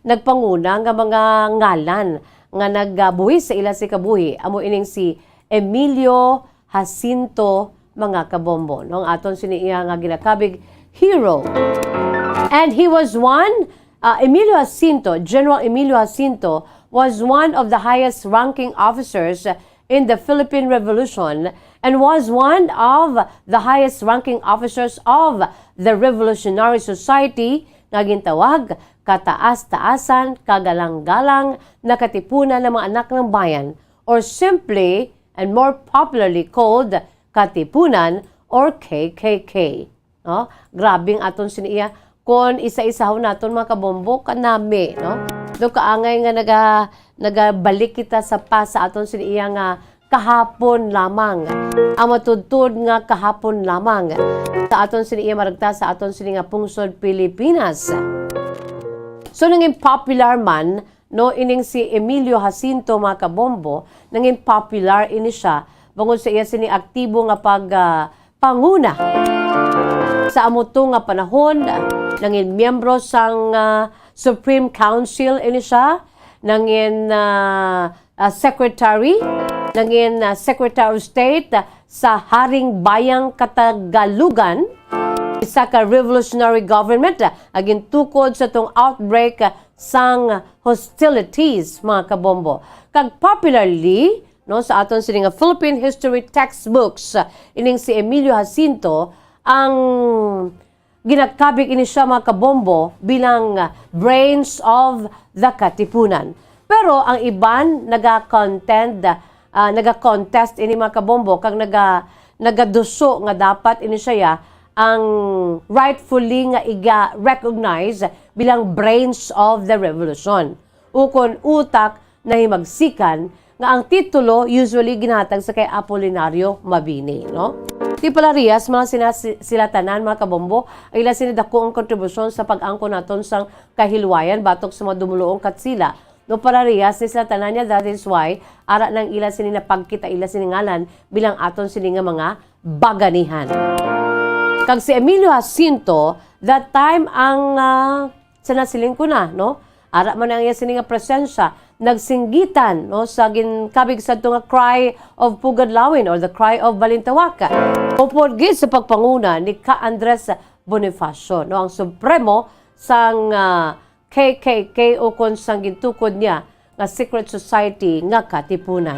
nagpanguna nga mga ngalan nga nagbuhi sa ila si kabuhi. Amo ining si Emilio Jacinto mga kabombo. No aton sini iya nga ginakabig hero. And he was one, Emilio Jacinto, General Emilio Jacinto, was one of the highest ranking officers in the Philippine Revolution and was one of the highest ranking officers of the Revolutionary Society nga gintawag kataas-taasan, kagalang-galang na katipunan ng mga anak ng bayan or simply and more popularly called Katipunan or KKK. No? Grabing aton siniya kon isa-isahaw naton mga kabombo kanami no do kaangay nga nagabalik kita sa aton siniya nga kahapon lamang ang matudtod nga kahapon lamang sa aton siniya maragta sa aton sini nga pungsod Pilipinas. So nanging popular man no ining si Emilio Jacinto mga kabombo nanging popular ini siya bangod sa iya sini aktibo nga panguna sa amuto nga panahon nangin miyembro sang Supreme Council ini siya, nangin secretary, nangin Secretary of State sa Haring Bayang Katagalugan, isa ka revolutionary government aging tukod sa tong outbreak sang hostilities, mga kabombo. Kag popularly, no, sa aton sining Philippine history textbooks, ining si Emilio Jacinto ang ginagkabig ini siya, mga kabombo, bilang brains of the Katipunan. Pero ang iban naga-contest ini, mga kabombo, kag nagaduso nga dapat ini siya ang rightfully nga iga-recognize bilang brains of the revolution. Ukon utak na himagsikan nga ang titulo usually ginatag sa kay Apolinario Mabini, no? Ti Palarias, mga sila tanan, mga kabombo, ay ila sinidako ang kontribusyon sa pag-angko naton sang kahilwayan batok sa mga dumuluong katsila. No Palarias, ni sila tanan niya, that is why ara nang ila sinina pagkita ila siningalan bilang aton sininga mga baganihan. Kag si Emilio Jacinto, that time ang sanasiling ko na, no? Ara man ang iya sininga presensya, nagsinggitan, no, sa ginkabig sa nga Cry of Pugadlawin or the Cry of Balintawak. Upod gid sa pagpanguna ni Ka Andres Bonifacio, no, ang supremo sang KKK o kon sang gintukod niya nga secret society nga Katipunan.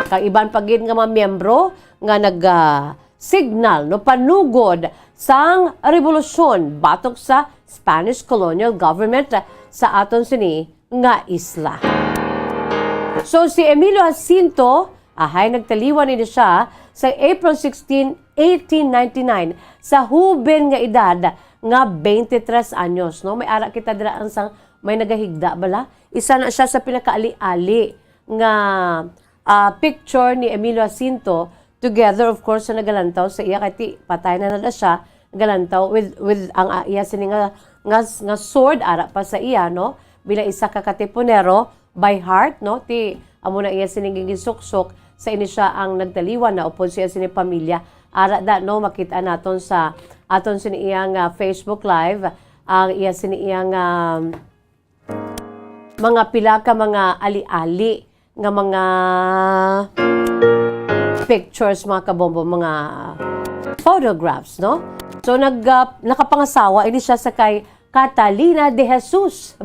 Kag iban pagid nga mga miyembro nga signal no panugod sang revolusyon batok sa Spanish colonial government sa aton sini nga isla. So si Emilio Jacinto nagtaliwan ni siya sa April 16, 1899 sa huben nga edad nga 23 anyos, no? May ara kita dira ang sang may nagahigda bala. Isa na siya sa pinakaali-ali nga picture ni Emilio Jacinto together, of course, sa nagalantaw sa iya kay patay na siya, nagalantaw with ang iya sini nga sword ara pa sa iya, no, bila isa ka katipunero by heart, no, ti amo na iya sini gisuksok sa ini siya ang nagtaliwan na upod siya sini pamilya ara da, no, makita naton sa aton sini iyang Facebook live ang iya sini iyang mga pila ka mga ali-ali nga mga pictures, mga kabombo, mga photographs, no? So, nakapangasawa, ini siya sa kay Catalina de Jesus.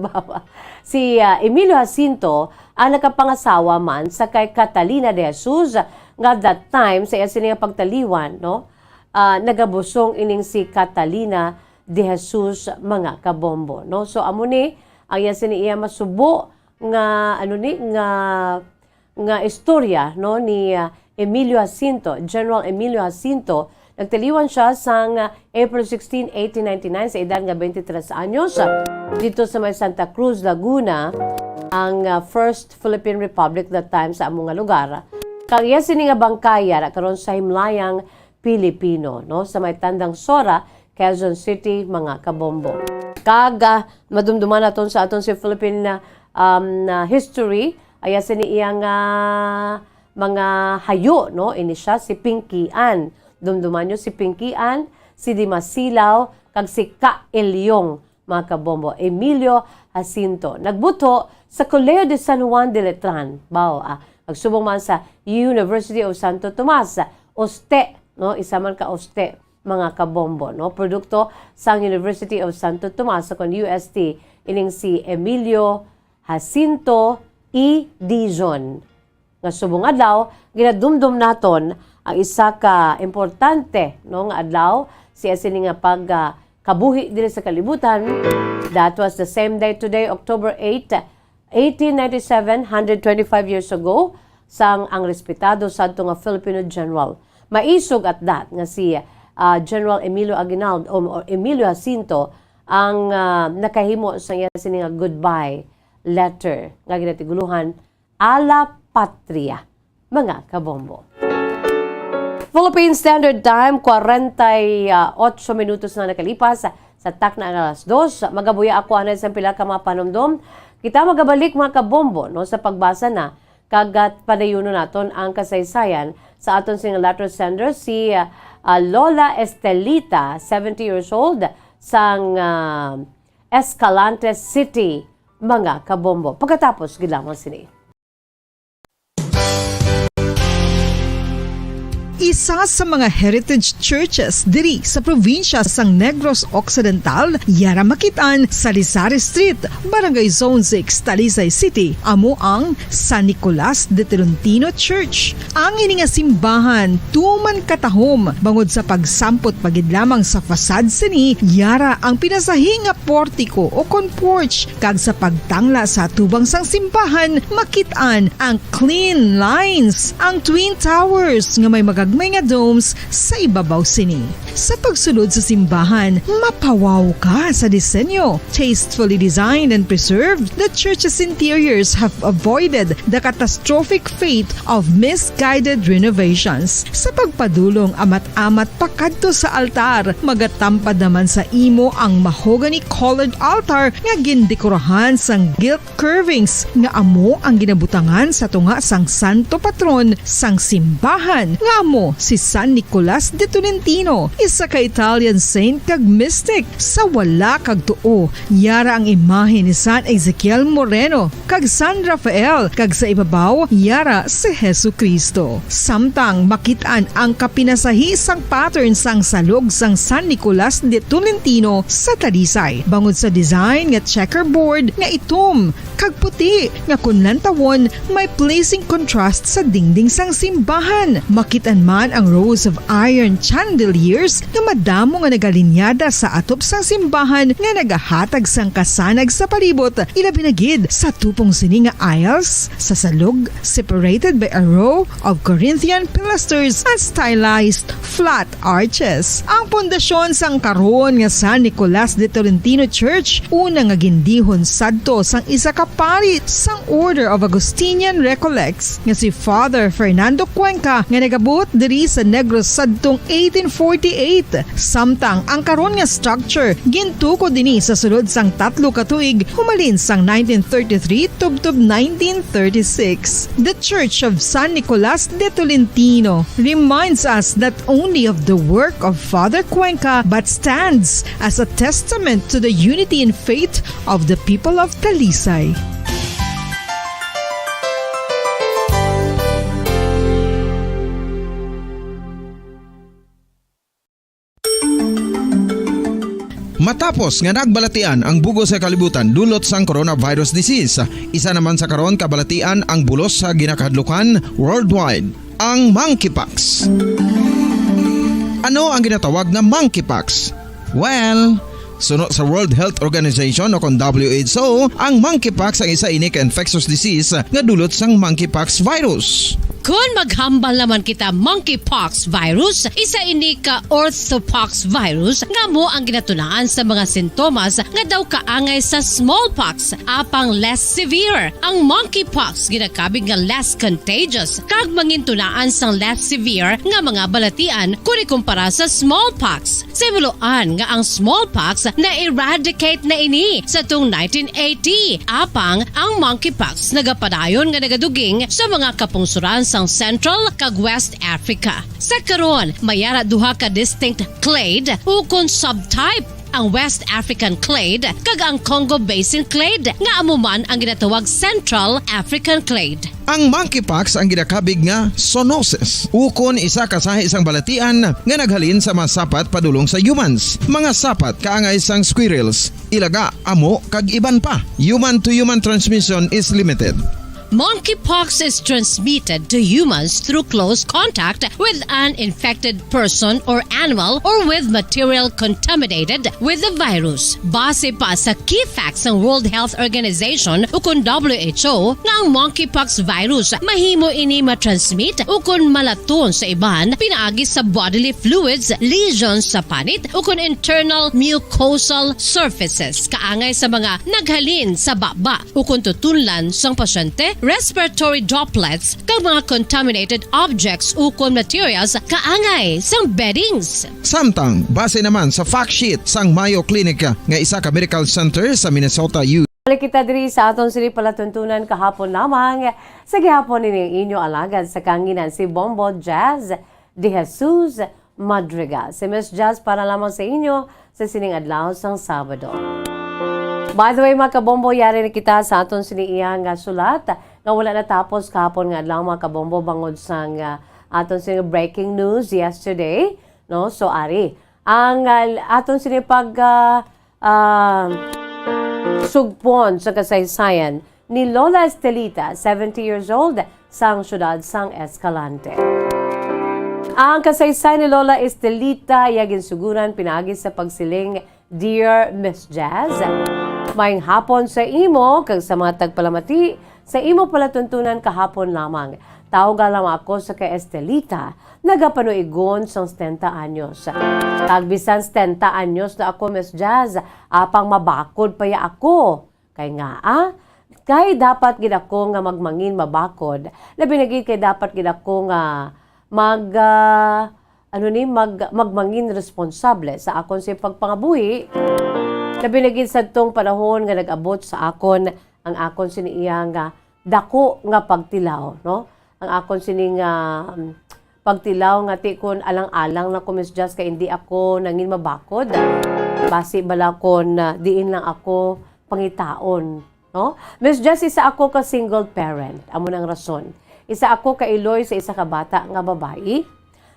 Si Emilio Jacinto ang nakapangasawa man sa kay Catalina de Jesus nga that time, sa iya sininga pagtaliwan, no? Nagabusong ining si Catalina de Jesus, mga kabombo, no? So, amo ni, ang iya siniya masubo nga, nga istorya, no, ni Emilio Jacinto, General Emilio Jacinto. Nagtaliwan siya sang April 16, 1899 sa edad nga 23 anyos dito sa may Santa Cruz, Laguna, ang First Philippine Republic that time sa among nga lugar. Kaya sini nga bangkaya karon sa himlayang Pilipino, no, sa may Tandang Sora, Quezon City, mga kabombo. Kaga madumduman naton sa aton si Philippine history, ay sini iyang mga hayo, no, ini siya si Pinky Ann. Dumduman nyo si Pinky Ann, si Dimasilaw, kag si Ka Elyong, mga kabombo. Emilio Jacinto. Nagbuto sa Colegio de San Juan de Letran. Nagsubong man sa University of Santo Tomas. Oste, no, isa man ka Oste, mga kabombo, no. Produkto sa University of Santo Tomas sa UST, ining si Emilio Jacinto E. Dijon. Nga subong adlaw, ginadumdum naton ang isa ka importante, no, nga adlaw siya sini nga kabuhi diri sa kalibutan. That was the same day today, October 8, 1897, 125 years ago, sang ang respetado sadto nga Filipino general. Maisog at that nga si General Emilio Aguinaldo o Emilio Jacinto ang nakahimo sa iya sini nga goodbye letter nga ginatiguluhan ala patria, mga kabombo. Philippine Standard Time, 48 minutos na nakalipas sa tak na alas 2. Magabuya ako anay sa pila ka mga panomdom. Kita magabalik, mga kabombo, no, sa pagbasa na kagat padayuno naton ang kasaysayan sa aton sing letter sender si Lola Estelita, 70 years old, sang Escalante City, mga kabombo. Pagkatapos, gilamang sini. Isa sa mga heritage churches diri sa probinsya sang Negros Occidental, yara makitaan sa Rizal Street, Barangay Zone 6, Talisay City, amo ang San Nicolas de Tolentino Church. Ang ini nga simbahan tuman katahom bangod sa pagsampot pagid lamang sa fasad sini, yara ang pinasahi nga portiko o kon porch, kag sa pagtangla sa tubang sang simbahan makitaan ang clean lines, ang twin towers nga may magagmay nga domes sa ibabaw sini. Sa pagsulod sa simbahan, mapawaw ka sa disenyo. Tastefully designed and preserved, the church's interiors have avoided the catastrophic fate of misguided renovations. Sa pagpadulong amat-amat pakadto sa altar, magatampad naman sa imo ang mahogany colored altar nga gindekorahan sang gilt curvings nga amo ang ginabutangan sa tunga sang santo patron sang simbahan nga amo si San Nicolas de Tolentino, isa ka Italian saint kag mystic. Sa wala kag tuo, yara ang imahe ni San Ezekiel Moreno kag San Rafael, kag sa ibabaw yara si Hesu Kristo. Samtang makitaan ang kapinasahi sang pattern sang salog sang San Nicolas de Tolentino sa Talisay, bangod sa design nga checkerboard nga itom kag puti nga kunlantawon may pleasing contrast sa dingding sang simbahan. Makitan man ang rows of iron chandeliers nga madamo nga nagalinyada sa atop sang simbahan nga nagahatag sang kasanag sa palibot, ilabi na gid sa tupong sini nga aisles sa salog, separated by a row of Corinthian pilasters and stylized flat arches. Ang pundasyon sang karon nga San Nicolas de Tolentino Church una nga gindihon sadto sang isa ka pari sang Order of Augustinian Recollects nga si Father Fernando Cuenca nga nagabot diri sa Negros sadtong 1848. Samtang ang karon nga structure gintuko dinhi sa sulod sang 3 ka tuig humalin sang 1933 tubtob 1936. The Church of San Nicolas de Tolentino reminds us not only of the work of Father Cuenca but stands as a testament to the unity and faith of the people of Talisay. Matapos nga nagbalatian ang bugos sa kalibutan dulot sang coronavirus disease, isa naman sa karon kabalatian ang bulos sa ginakahadlukan worldwide, ang monkeypox. Ano ang ginatawag na monkeypox? Well, sunod sa World Health Organization o kon WHO, ang monkeypox ang isa ini ka infectious disease nga dulot sang monkeypox virus. Kung maghambal naman kita monkeypox virus, isa ini ka orthopox virus nga mo ang ginatunaan sa mga sintomas nga daw kaangay sa smallpox, apang less severe. Ang monkeypox ginakabig nga less contagious kag mangintunaan sang less severe nga mga balatian kung ikumpara sa smallpox. Simuloan nga ang smallpox na-eradicate na ini sa tung 1980, apang ang monkeypox nagapadayon nga nagaduging sa mga kapungsuran sang Central kag West Africa. Sa karon, mayara duha ka distinct clade ukon subtype, ang West African clade kag ang Congo Basin clade nga amuman ang ginatawag Central African clade. Ang monkeypox ang ginakabig nga zoonosis, ukon isa ka sa isang balatian nga naghalin sa mga sapat padulong sa humans. Mga sapat kaangay sang squirrels, ilaga, amo kag iban pa. Human to human transmission is limited. Monkeypox is transmitted to humans through close contact with an infected person or animal or with material contaminated with the virus. Base pa sa key facts ng World Health Organization ukon WHO nga ang monkeypox virus mahimo ini matransmit ukon malaton sa iban pinaagi sa bodily fluids, lesions sa panit ukon internal mucosal surfaces kaangay sa mga naghalin sa baba ukon tutunlan sang pasyente, respiratory droplets kag mga contaminated objects ukon materials kaangay sang beddings. Samtang base naman sa fact sheet sang Mayo Clinic nga isa ka medical center sa Minnesota, Balik kita diri sa aton sili palatuntunan kahapon lamang sa gihapon ini inyo alagad sa kanginan si Bombo Jazz de Jesus Madrigal. Si Miss Jazz para lamang sa inyo sa sining adlaw sang Sabado. By the way, mga kabombo, yari na kita sa aton siniiyang sulat nga wala natapos kahapon nga adlaw, mga kabombo, bangod sang aton sining breaking news yesterday, no? So ari ang aton sining sugpon sa kasaysayan ni Lola Estelita, 70 years old, sang syudad sang Escalante. Ang kasaysayan ni Lola Estelita yagin suguran pinaagi sa pagsiling, Dear Miss Jazz, maayong hapon sa imo kag sa mga tagpalamati sa imo palatuntunan kahapon lamang. Tawag lang ako sa kay Estelita, nagapanuigon sang 70 anyos. Tagbisan 70 anyos na ako, Miss Jazz, apang mabakod pa ya ako. Kay nga kay dapat gid ako nga magmangin mabakod. Labi na gid kay dapat gid ako nga magmangin responsable sa akon sa pagpangabuhi. Labi na gid sa tong panahon nga nag-abot sa akon ang akon siniya nga dako nga pagtilaw, no? Ang akon sining pagtilaw nga ti kon alang-alang na ko, Miss Jazz, kay hindi ako nangin mabakod. Basi bala kon diin lang ako pangitaon, no? Miss Jazz, isa ako ka single parent, amo nang rason. Isa ako ka iloy sa isa ka bata nga babae.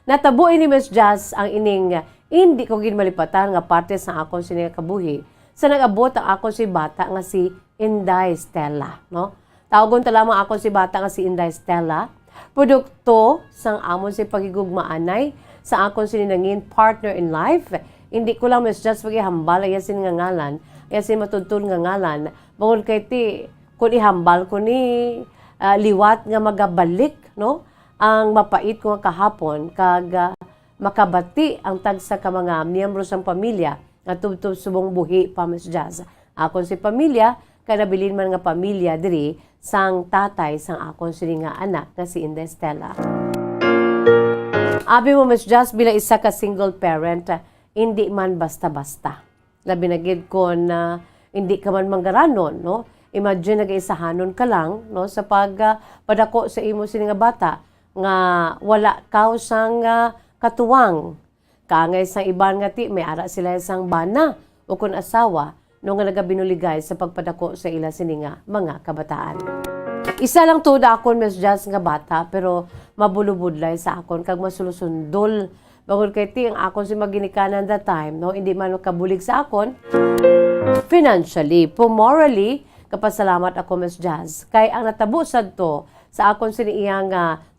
Natabuin ni Miss Jazz ang ining hindi ko gid malipatan nga parte sa akon sining kabuhi. Sa nag-abot ang akon si bata nga si Inday Stella, no? Tawagon ta lamang ako si bata nga si Inday Stella. Produkto sang amon si pagigugmaanay sa akon sininangin partner in life. Hindi ko lang, Miss Jazz, pagihambal ay sin nga ngalan, ay sin matutun nga ngalan. Bangod kay ti, kung ihambal ko ni liwat nga magabalik, no? Ang mapait ko nga kahapon, kag makabati ang tagsa ka mga miyembro sang pamilya nga tubtub subong buhi pa, Miss Jazz. Akon si pamilya, kanabilin man nga pamilya diri sang tatay sang akon sini nga anak nga si Inday Stella. Abi mo, Miss Jazz, bila isa ka single parent, hindi man basta-basta. Labi na gid kon hindi ka man manggaranon, no? Imagine nag-isahanon ka lang, no, sa padako sa imo sini nga bata nga wala kaw sang katuwang. Kangay sang iban nga ti may ara sila sang bana o kun asawa no nga nagabinuligay sa pagpadako sa ila sini nga mga kabataan. Isa lang tuda akon, Miss Jazz, nga bata, pero mabulubudlay sa akon kag masulusundol. Bangod kay ti ang akon si maginikanan that time, no, hindi man makabulig sa akon financially, morally, kapasalamat ako, Miss Jazz. Kay ang natabo sadto sa akon siniiyang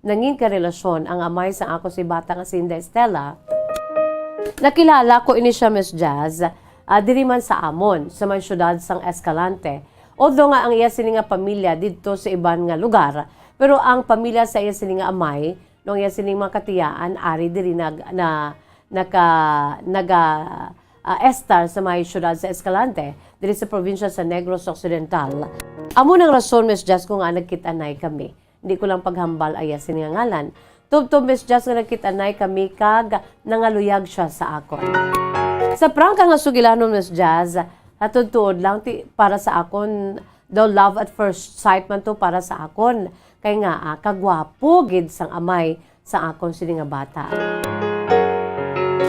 nangin ka relasyon ang amay sa akon si bata nga si Inday Stella. Nakilala ko ini siya, Miss Jazz, diri man sa amon, sa may syudad sang Escalante. Although nga ang iya sini nga pamilya dito sa iban nga lugar, pero ang pamilya sa iya sini nga amay, nung iya sini mga katiyaan, ari diri estar sa may syudad sa Escalante, diri sa probinsya sa Negros Occidental. Amo nang rason, Miss Jazz, kung nga nagkitanay kami. Hindi ko lang paghambal aya sini nga ngalan. Tubtob, Miss Jazz, nga nagkitanay kami kag nangaluyag siya sa akon. Sa prangka nga sugilanon, Miss Jazz, natutod lang para sa akon, daw love at first sight man to para sa akon. Kay nga, kagwapo gid sang amay sa akon sini nga bata.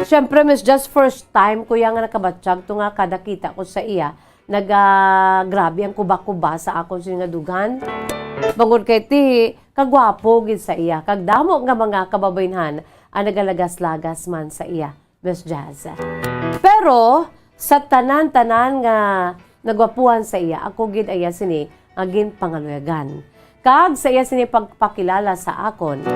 Siyempre, Miss Jazz, first time ko yang nakabatsyag to nga kada kita ko sa iya, grabe ang kuba-kuba sa akon sini nga dugan. Bangod kay ti, kagwapo gid sa iya, kagdamo nga mga kababaynhan ang nagalagas-lagas man sa iya, Miss Jazz. Pero sa tanan-tanan nga nagwapuhan sa iya, ako gid aya sini agin pangaluyagan. Kag sa iya sini pagpakilala sa akon.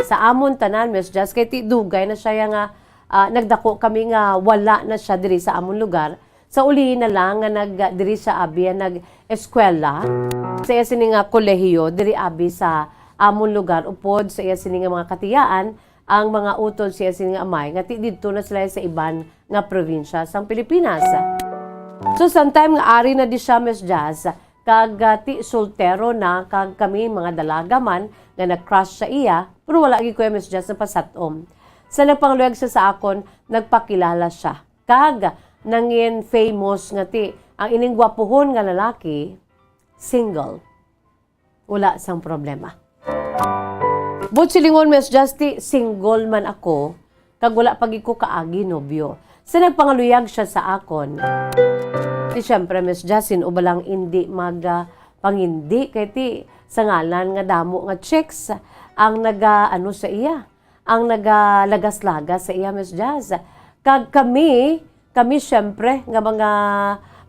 Sa amon tanan, Miss Jazz, kay ti dugay na siya nga nagdako kami nga wala na siya diri sa amon lugar. Sa uli na lang nga diri sa abi nag-eskwela. Sa iya sini nga kolehiyo diri abi sa amon lugar upod sa iya sini nga mga katiyaan ang mga utod siya sini nga amay nga ti didto na sila sa iban nga probinsya sang Pilipinas. So sometime nga ari na di siya, Miss Jazz, kag ti soltero na kag kami mga dalaga man nga nag-crush sa iya, pero wala gyud ko, Miss Jazz, na pasatom. Sa nagpangluyag siya sa akon, nagpakilala siya. Kag nangin famous nga ti ang ining gwapuhon nga lalaki single. Wala sang problema. But silingon, Miss Jazz, ti single man ako, kag wala pagi ko kaagi nobyo. Sa nagpangaluyag siya sa akon. Di syempre, Miss Justin, o balang hindi pangindi kay ti sa ngalan nga damo nga chicks ang ano sa iya, ang nagalagas-lagas sa iya, Miss Jazz. Kag kami syempre nga mga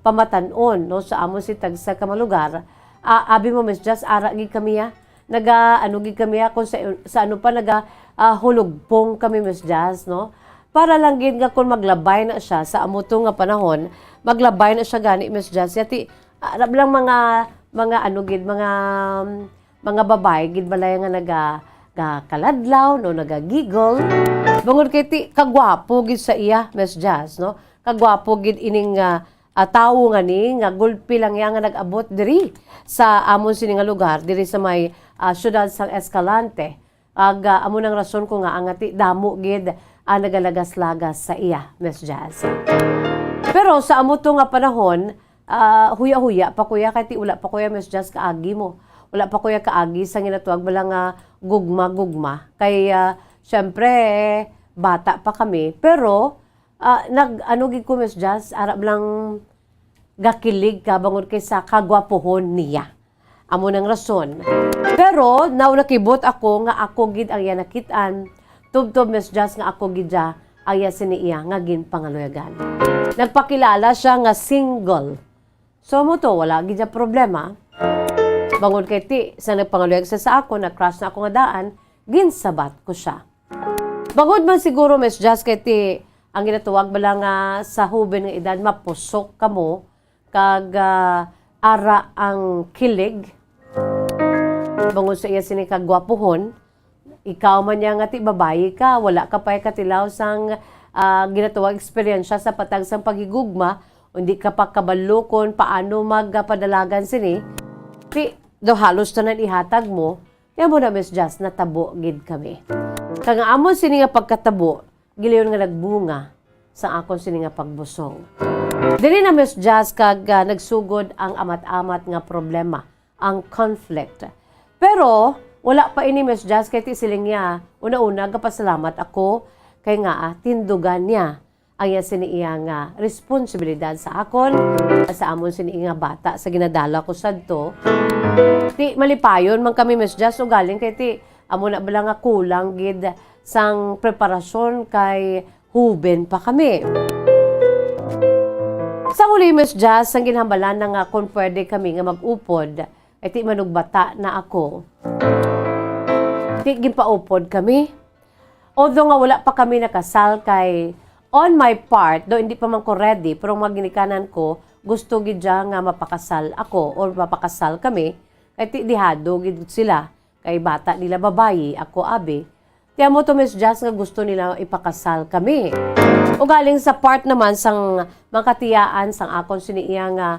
pamatanon no sa amon si tagsa ka mga lugar. Abi mo, Miss Jazz, ara gid kami gid kami kung sa ano pa hulugpong kami, Miss Jazz, no? Para lang gid nga kung maglabay na siya sa amuto nga panahon, maglabay na siya gani, Miss Jazz. Yati arab lang mga babae gid balay nga kaladlaw no nagagigol. Bangod kay ti kagwapo gid sa iya, Miss Jazz, no? Kagwapo gid ining tawo nga ni nga gulpi lang yang nga nag-abot diri sa amon sini nga lugar diri sa may syudad sang Escalante. Amo nang rason ko nga ang ati damo gid nagalagas-lagas sa iya, Miss Jazz. Pero sa amo to nga panahon, huya-huya pa kuya kay ti wala pa kuya, Miss Jazz, kaagi mo. Wala pa kuya kaagi sa ginatuwag balang gugma-gugma. Kay syempre bata pa kami, pero gid ko, Miss Jazz, arab lang gakilig ka bangod kay sa kagwapohon niya. Amo nang rason. Pero now nakibot ako nga ako gid ang iya nakitaan. Tubtob, Miss Jazz, nga ako gid ang iya siniya nga ginpangaluyagan. Nagpakilala siya nga single. So mo to wala gid problema. Bangod kay ti sa nagpangaluyag sa ako, na-crush na ako nga daan, ginsabat ko siya. Bangod man siguro, Miss Jazz, kay ti ang ginatuwag bala nga sa huben nga edad, mapusok ka mo, kag ara ang kilig. Bangod sa iya sini kagwapuhon, ikaw man niya nga ti babae ka, wala ka pa katilaw sang ginatuwag eksperyensya sa patag sang paghigugma, hindi ka pa kabalo kung paano magpadalagan sini, ti daw halos tanan ihatag mo, kaya mo na, Miss Jazz, natabo gid kami. Kag amon sini nga pagkatabo, giliyon nga nagbunga sa akon sini nga pagbusong. Dili na, Miss Jazz, kag nagsugod ang amat-amat nga problema, ang conflict. Pero wala pa ini, Miss Jazz, kay ti siling niya, una-una gapasalamat ako kay nga tindugan niya ang iya siniya nga responsibilidad sa akon, sa amon siniya nga bata sa ginadala ko sadto. Ti malipayon man kami, Miss Jazz, o galing kay ti amo na bala nga kulang gid sang preparasyon kay huben pa kami. Sa uli, Miss Jazz, ang ginhambalan na nga kung pwede kami nga mag-upod, ay ti manugbata na ako. Ti gimpaupod kami. Although nga wala pa kami nakasal kay on my part, do hindi pa man ko ready, pero maginikanan ko, gusto gid nga mapakasal ako or mapakasal kami. Kay ti dihado gid sila kay bata nila babayi, ako abi. Kaya mo to, Miss Jazz, nga gusto nila ipakasal kami. O galing sa part naman sang makatiyaan sang akon siniya nga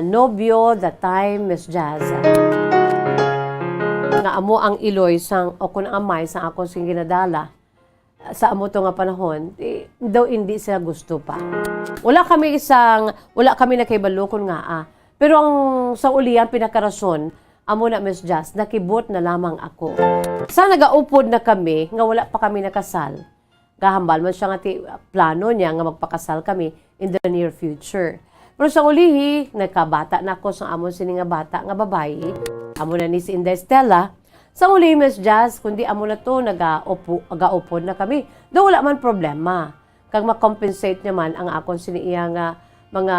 nobyo that time, Miss Jazz. Nga amo ang iloy sang o kun amay sang akon sing ginadala sa amo to nga panahon, daw hindi sila gusto pa. Wala kami nakaibalukon nga pero ang sa ulian pinakarason, amo na, Miss Jazz, nakibot na lamang ako. Sa nagaupod na kami, nga wala pa kami nakasal. Gahambal man siya nga plano niya nga magpakasal kami in the near future. Pero sa ulihi, nagkabata na ako sa amon sini nga bata nga babae. Amo na ni si Inday Stella. Sa uli, Miss Jazz, kundi amo na to, nag-upod na kami. Do wala man problema. Kag makompensate naman ang akon siniya nga mga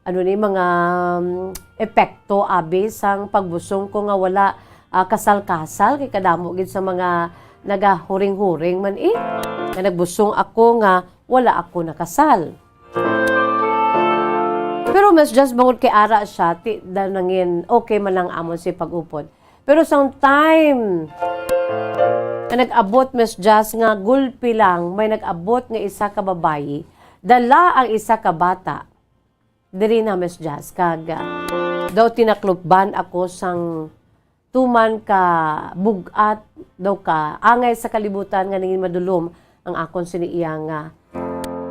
mga epekto abi sang pagbusong ko nga wala kasal-kasal kay kadamo gid sa mga nagahuring-huring man nga nagbusong ako nga wala ako nakasal. Pero Miss Jazz, bangod kay ara siya ti danangin okay man lang amon si pag-upod. Pero sang time na nag-abot, Miss Jazz, nga gulpi lang, may nag-abot nga isa ka babayi, dala ang isa ka bata. Diri na, Miss Jazz, kag daw tinaklubban ako sang tuman ka bugat, daw ka angay sa kalibutan nga ningin madulom ang akon siniya nga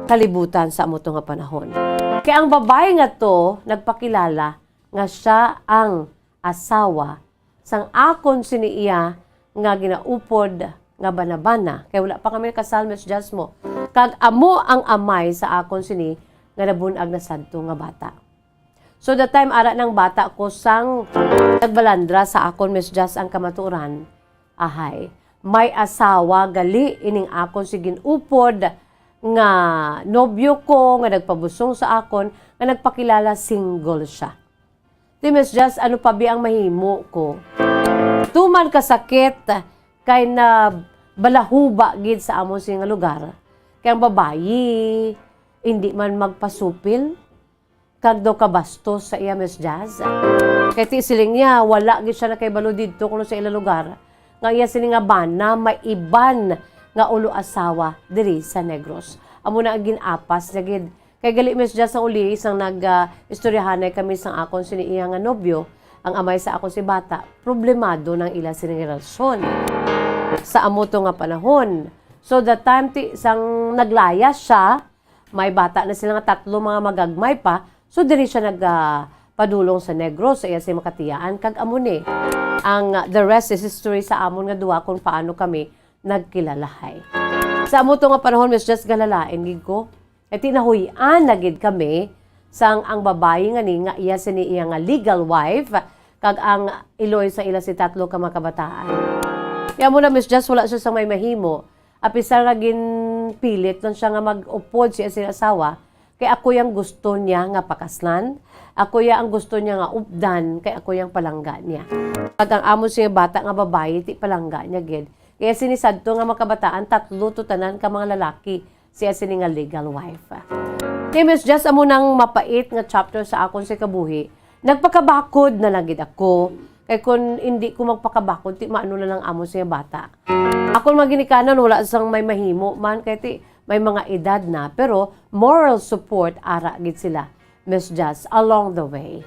kalibutan sa amo to nga panahon. Kaya ang babae nga to, nagpakilala nga siya ang asawa sang akon siniya nga ginaupod nga banabana. Kaya wala pa kami kasal, Miss Jazz mo. Kag amo ang amay sa akon sini nga nabunag na sadto nga bata. So the time ara ng bata ko sang nagbalandra sa akon Miss Just ang kamaturan, ahay, may asawa gali ining akon si ginupod nga nobyo ko nga nagpabusong sa akon nga nagpakilala single siya. Di Miss Just, ano pa bi ang mahimo ko? Tuman kasakit kay na balahuba gid sa amon sing lugar. Kay ang babayi hindi man magpasupil kag do kabastos sa iya Miss Jazz. Kay ti siling niya wala gid siya na kay balo didto kuno sa ila lugar. Nga iya sini nga bana may iban nga ulo asawa diri sa Negros. Amo na ginapas na gid. Kay gali Miss Jazz ang uli isang istoryahanay kami sang akon sini iya nga nobyo, ang amay sa akon si bata, problemado ng ila sini relasyon sa amo to nga panahon. So the time sang naglayas siya, may bata na sila nga tatlo mga magagmay pa, so diri siya padulong sa Negros sa iya si makatiyaan kag amo ni. Ang the rest is history sa amon nga duwa kung paano kami nagkilalahay. Sa amo to nga panahon Miss Just galalain gid ko. At tinahuyan na gid kami sang ang babae nga ni nga iya sini iya nga legal wife kag ang iloy sa ila si tatlo ka mga kabataan. Kaya mo na Miss Just wala siya sa may mahimo. Apisar nga pilit nun siya nga mag-upod siya sa asawa kay ako yang gusto niya nga pakaslan. Ako yang ang gusto niya nga updan kay ako yang palangga niya. Pag ang amo siya bata nga babae ti palangga niya gid. Kaya sinisadto nga mga kabataan tatlo to tanan ka mga lalaki siya sini nga legal wife. Kay Miss Just amo nang mapait nga chapter sa akon si kabuhi. Nagpakabakod na lang gid ako. Kay kun hindi ko magpakabakod ti maano na lang amo siya bata. Ako maginikanan wala sang may mahimo man kay ti may mga edad na pero moral support ara gid sila Miss Just along the way.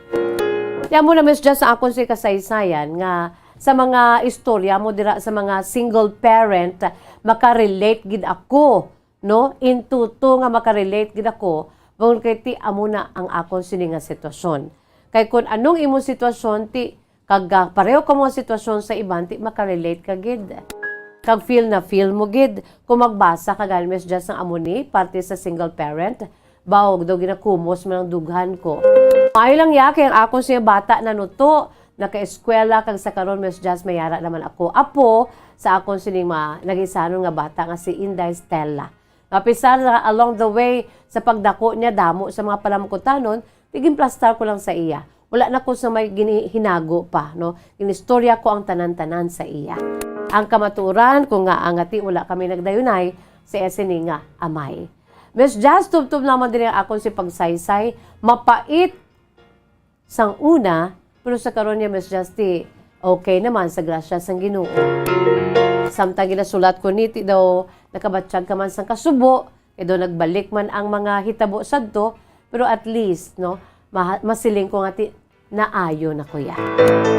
Kaya mo na Miss Just sa akon si kasaysayan nga sa mga istorya mo dira sa mga single parent makarelate gid ako no into to nga makarelate gid ako bang kay ti amo na ang akon sini nga sitwasyon. Kay kun anong imong sitwasyon ti kag pareho ka mga sitwasyon sa iban ti makarelate ka gid. Kag feel mo gid kung magbasa ka gal Miss Just ng amo ni parte sa single parent bawog daw ginakumos man ang dughan ko. Ay lang ya kay ang akon siya bata na nuto naka-eskwela kag sa karon Miss Just mayara naman ako apo sa akon sining nagisanon nga bata nga si Inday Stella. Kapisar na along the way sa pagdako niya damo sa mga palamkutanon, tiging plastar ko lang sa iya. Wala na ko sa may hinago pa, no? Inistorya ko ang tanan-tanan sa iya. Ang kamaturan, kung nga angati, wala kami nagdayunay, sa esini nga amay. Miss Jazz, tub-tub naman din akong si pagsaysay, mapait sang una, pero sa karon niya Miss Jazz, okay naman sa grasya sang Ginoo. Samtang ginasulat ko niti daw nakabatsyag ka man sang kasubo, daw nagbalik man ang mga hitabo sadto, pero at least no masiling ko nga naayo na kuya.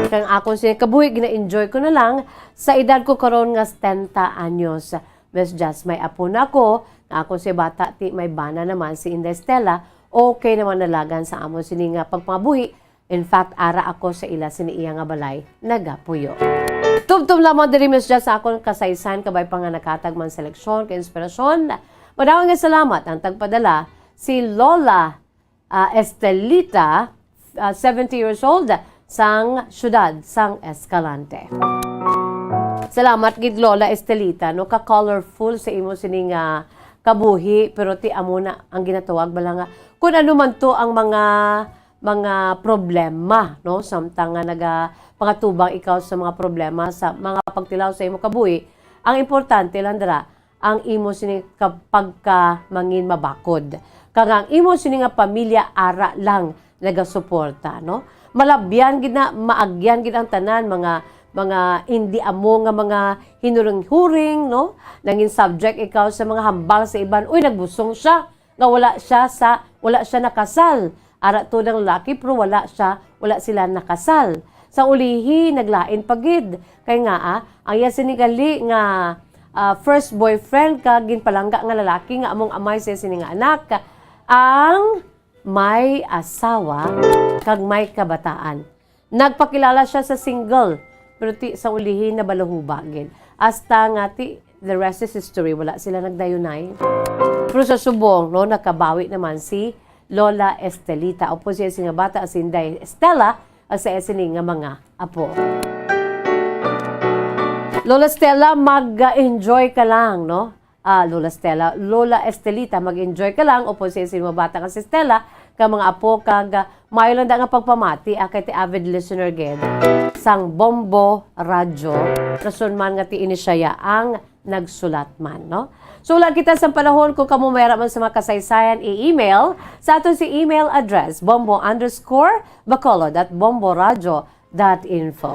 Kang akong siya kabuhi gina-enjoy ko na lang sa edad ko karon nga 70 anyos. Miss Just may apo na ako, nga akong siya bata ti may bana naman si Inday Stella, okay naman nalagan sa amon sini nga pagpangabuhi. In fact, ara ako sa ila sini iya nga balay nagapuyo. Tub-tub lamang diri Miss Just sa akong kasaysayan kabay pa nga nakatag man seleksyon kay inspirasyon. Madawang nga salamat ang tagpadala si Lola Estelita, 70 years old, sang syudad sang Escalante. Salamat gid Lola Estelita, no ka-colorful sa imo sining kabuhi pero ti amo na ang ginatawag bala nga kun ano man to ang mga problema, no? Samtang nga pangatubang ikaw sa mga problema sa mga pagtilaw sa imo kabuhi, ang importante lang dira ang imo sini kapagka mangin mabakod. Kag ang imo sini nga pamilya ara lang nagasuporta, no? Malabyan gid na maagyan gid ang tanan mga hindi amo nga mga hinuring-huring, no? Nangin subject ikaw sa mga hambal sa iban. Uy, nagbusong siya nga wala siya nakasal. Ara to ng lalaki pero wala sila nakasal. Sa ulihi naglain pagid kay nga ang iya sinigali nga first boyfriend ka ginpalangga nga lalaki nga among amay sa sini nga anak ang may asawa kag may kabataan. Nagpakilala siya sa single pero ti sa ulihi na balahuba gid. Hasta nga ti the rest is history. Wala sila nagdayunay. Pero sa subong, no, nakabawi naman si Lola Estelita. O po siya nga bata as Inday Estela ang sa esini nga mga apo. Lola Stella, mag-enjoy ka lang, no? Lola Estelita, mag-enjoy ka lang. O po siya nga bata ka si Stella, ka mga apo, kag mayo lang da nga pagpamati, kay ti avid listener ged sang Bombo Radyo, rason man nga ti inisya ang nagsulat man, no? Sulat kita sa panahon kung kamo mayra man sa mga kasaysayan, i-email sa aton si email address bombo_bacolod@bomboradyo.info.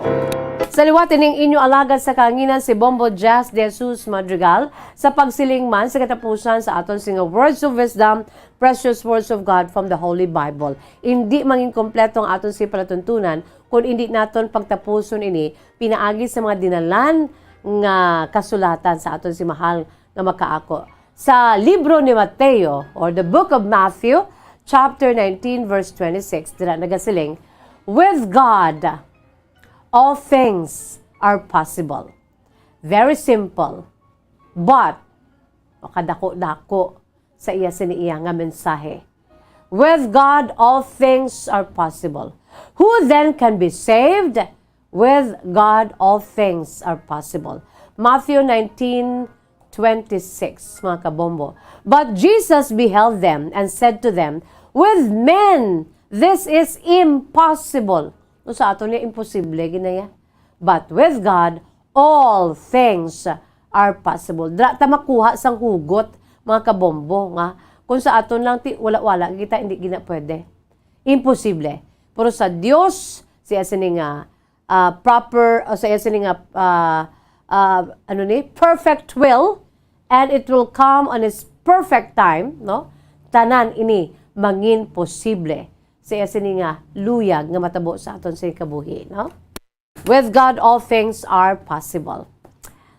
Sa liwatin ng inyo alagad sa kanginan si Bombo Jazz de Jesus Madrigal sa pagsiling man sa katapusan sa aton singa words of wisdom, precious words of God from the Holy Bible. Hindi mangin kompleto ang aton si palatuntunan kung hindi naton pagtapuson ini pinaagi sa mga dinalan nga kasulatan sa aton si mahal nga makaako. Sa libro ni Mateo or the book of Matthew, chapter 19 verse 26, dira nagasiling, with God all things are possible. Very simple. But, makadako-dako sa iya siniya nga mensahe. With God, all things are possible. Who then can be saved? With God, all things are possible. Matthew 19:26, mga kabombo. But Jesus beheld them and said to them, with men, this is impossible. No, sa ato niya, imposible, ginaya. But with God, all things are possible. Ta makuha sang hugot, mga kabombo, nga. Kung sa aton lang, wala-wala, kita hindi gina pwede. Imposible. Pero sa Diyos, siya sining proper, o siya sining perfect will, and it will come on His perfect time, no? Tanan ini, mangin posible. Siya sininga luyag nga matabo sa aton sa kabuhi, no? With God, all things are possible.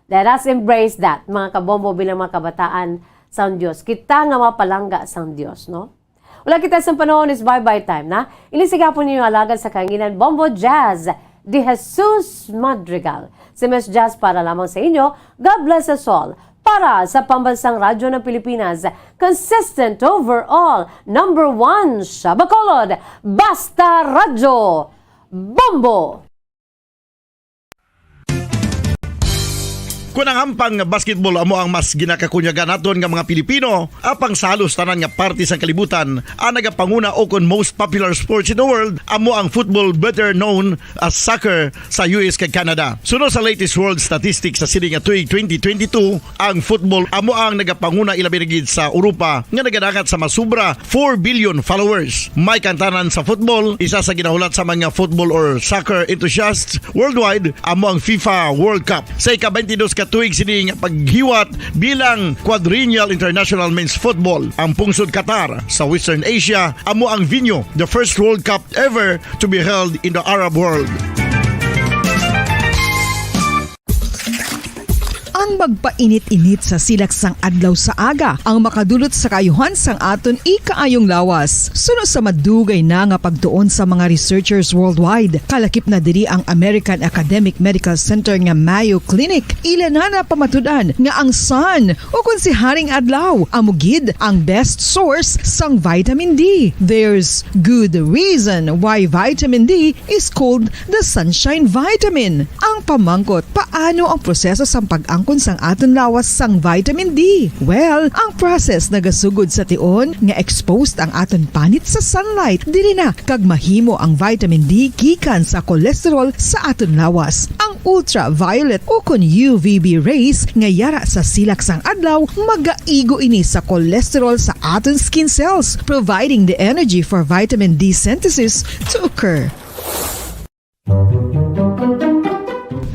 Let us embrace that, mga kabombo, bilang mga kabataan sa Diyos. Kita nga mapalangga sa Diyos, no? Wala kita sa panahon is bye-bye time, na? Inisigapon ninyo alagad sa kanginan Bombo Jazz de Jesus Madrigal. Si Miss Jazz para lamang sa inyo. God bless us all. Para sa Pambansang Radyo ng Pilipinas, consistent overall, number 1 sa Bacolod, Basta Radyo, Bombo! Kung ang ampang basketball amo ang mas ginakakunyagan naton nga mga Pilipino, apang salos tanan nga parte sa kalibutan, ang nagapanguna o kon most popular sports in the world, amo ang football, better known as soccer sa US kag Canada. Sunod sa latest world statistics sa sini nga tuig 2022, ang football amo ang nagapanguna ilabi na gid sa Europa nga nagadangat sa masubra 4 billion followers. May kantanan sa football, isa sa ginahulat sa mga football or soccer enthusiasts worldwide, amo ang FIFA World Cup. Sa ika-22 katuig sining paghiwat bilang Quadrennial International Men's Football. Ang pungsod Qatar sa Western Asia amo ang venue, the first World Cup ever to be held in the Arab world. Ang magpainit-init sa silaksang adlaw sa aga ang makadulot sa kaayuhan sang aton ikaayong lawas. Sunod sa madugay na nga pagtuon sa mga researchers worldwide, kalakip na diri ang American Academic Medical Center nga Mayo Clinic. Ilan na pamatudan nga ang sun o kung si Haring Adlaw amugid ang best source sang vitamin D. There's good reason why vitamin D is called the sunshine vitamin. Ang pamangkot, paano ang proseso sa pag-angkon sang aton lawas sang vitamin D? Well, ang process nagasugod sa tion nga exposed ang aton panit sa sunlight, dili na kag mahimo ang vitamin D gikan sa cholesterol sa aton lawas. Ang ultraviolet o kon UVB rays nga yara sa silak sang adlaw magaigo ini sa cholesterol sa aton skin cells, providing the energy for vitamin D synthesis to occur.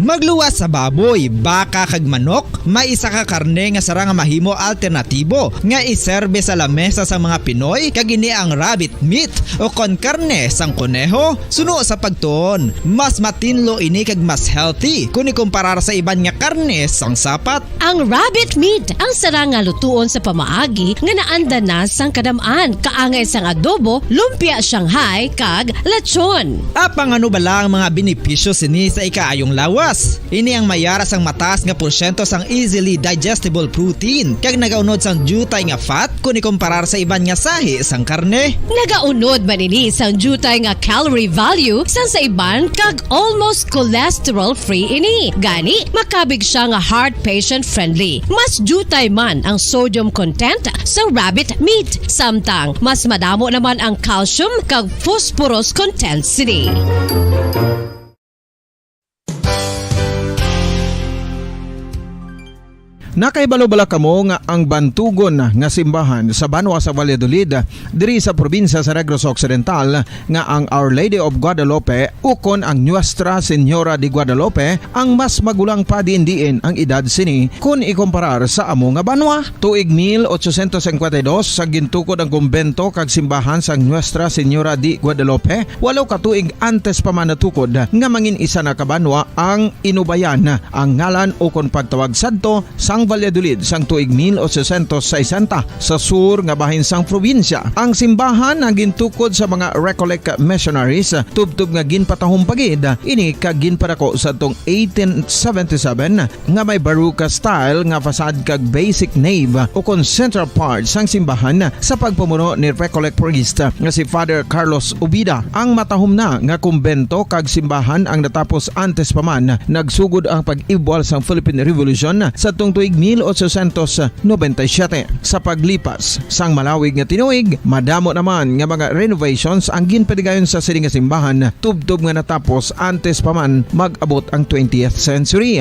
Magluwas sa baboy, baka kag manok, may isa ka karne nga sara nga mahimo alternatibo nga iserbe sa lamesa sa mga Pinoy kag ini ang rabbit meat o kon karne sang koneho. Suno sa pagtuon, mas matinlo ini kag mas healthy kung ikumparar sa iban nga karne sang sapat. Ang rabbit meat ang sara nga lutuon sa pamaagi nga naanda na sang kadamaan, kaangay sang adobo, lumpia Shanghai kag lechon. Apang ano bala ang mga benepisyo sini sa ikaayong lawas? fats. Ini ang mayaras ang mataas nga porsyento sang easily digestible protein kag nagaunod sang jutay nga fat kung ikumparar sa iban nga sahi sang karne. Nagaunod man ini sang jutay nga calorie value sa iban kag almost cholesterol-free ini. Gani, makabig siya nga heart patient friendly. Mas jutay man ang sodium content sa rabbit meat. Samtang, mas madamo naman ang calcium kag phosphorus content sini. Nakaibalo-bala kamo nga ang bantugon nga simbahan sa Banwa sa Valladolid diri sa probinsya sa Negros Occidental nga ang Our Lady of Guadalupe ukon ang Nuestra Señora de Guadalupe ang mas magulang pa diin ang edad sini kung ikumparar sa amo nga banwa. Tuig 1852 sa gintukod ang kumbento kag simbahan sa Nuestra Señora de Guadalupe, walo ka tuig antes pa man natukod nga mangin isa na kabanwa ang inubayan ang ngalan ukon pagtawag sadto sang Valladolid sang tuig 1860 sa sur nga bahin sang probinsya. Ang simbahan ang gintukod sa mga Recollect missionaries tubtub nga ginpatahumpagid ini kag ginpadako sa tong 1877 nga may baruka style nga fasad kag basic nave o kon central part sang simbahan sa pagpamuno ni Recollect priest nga si Father Carlos Ubida. Ang matahum na nga kumbento kag simbahan ang natapos antes pa man nagsugod ang pag-ibwal sang Philippine Revolution sa tong tuig 1897. Sa paglipas sang malawig nga tinuig, madamo naman nga mga renovations ang ginpadigayon sa sining nga simbahan tubtob nga natapos antes pa man mag-abot ang 20th century.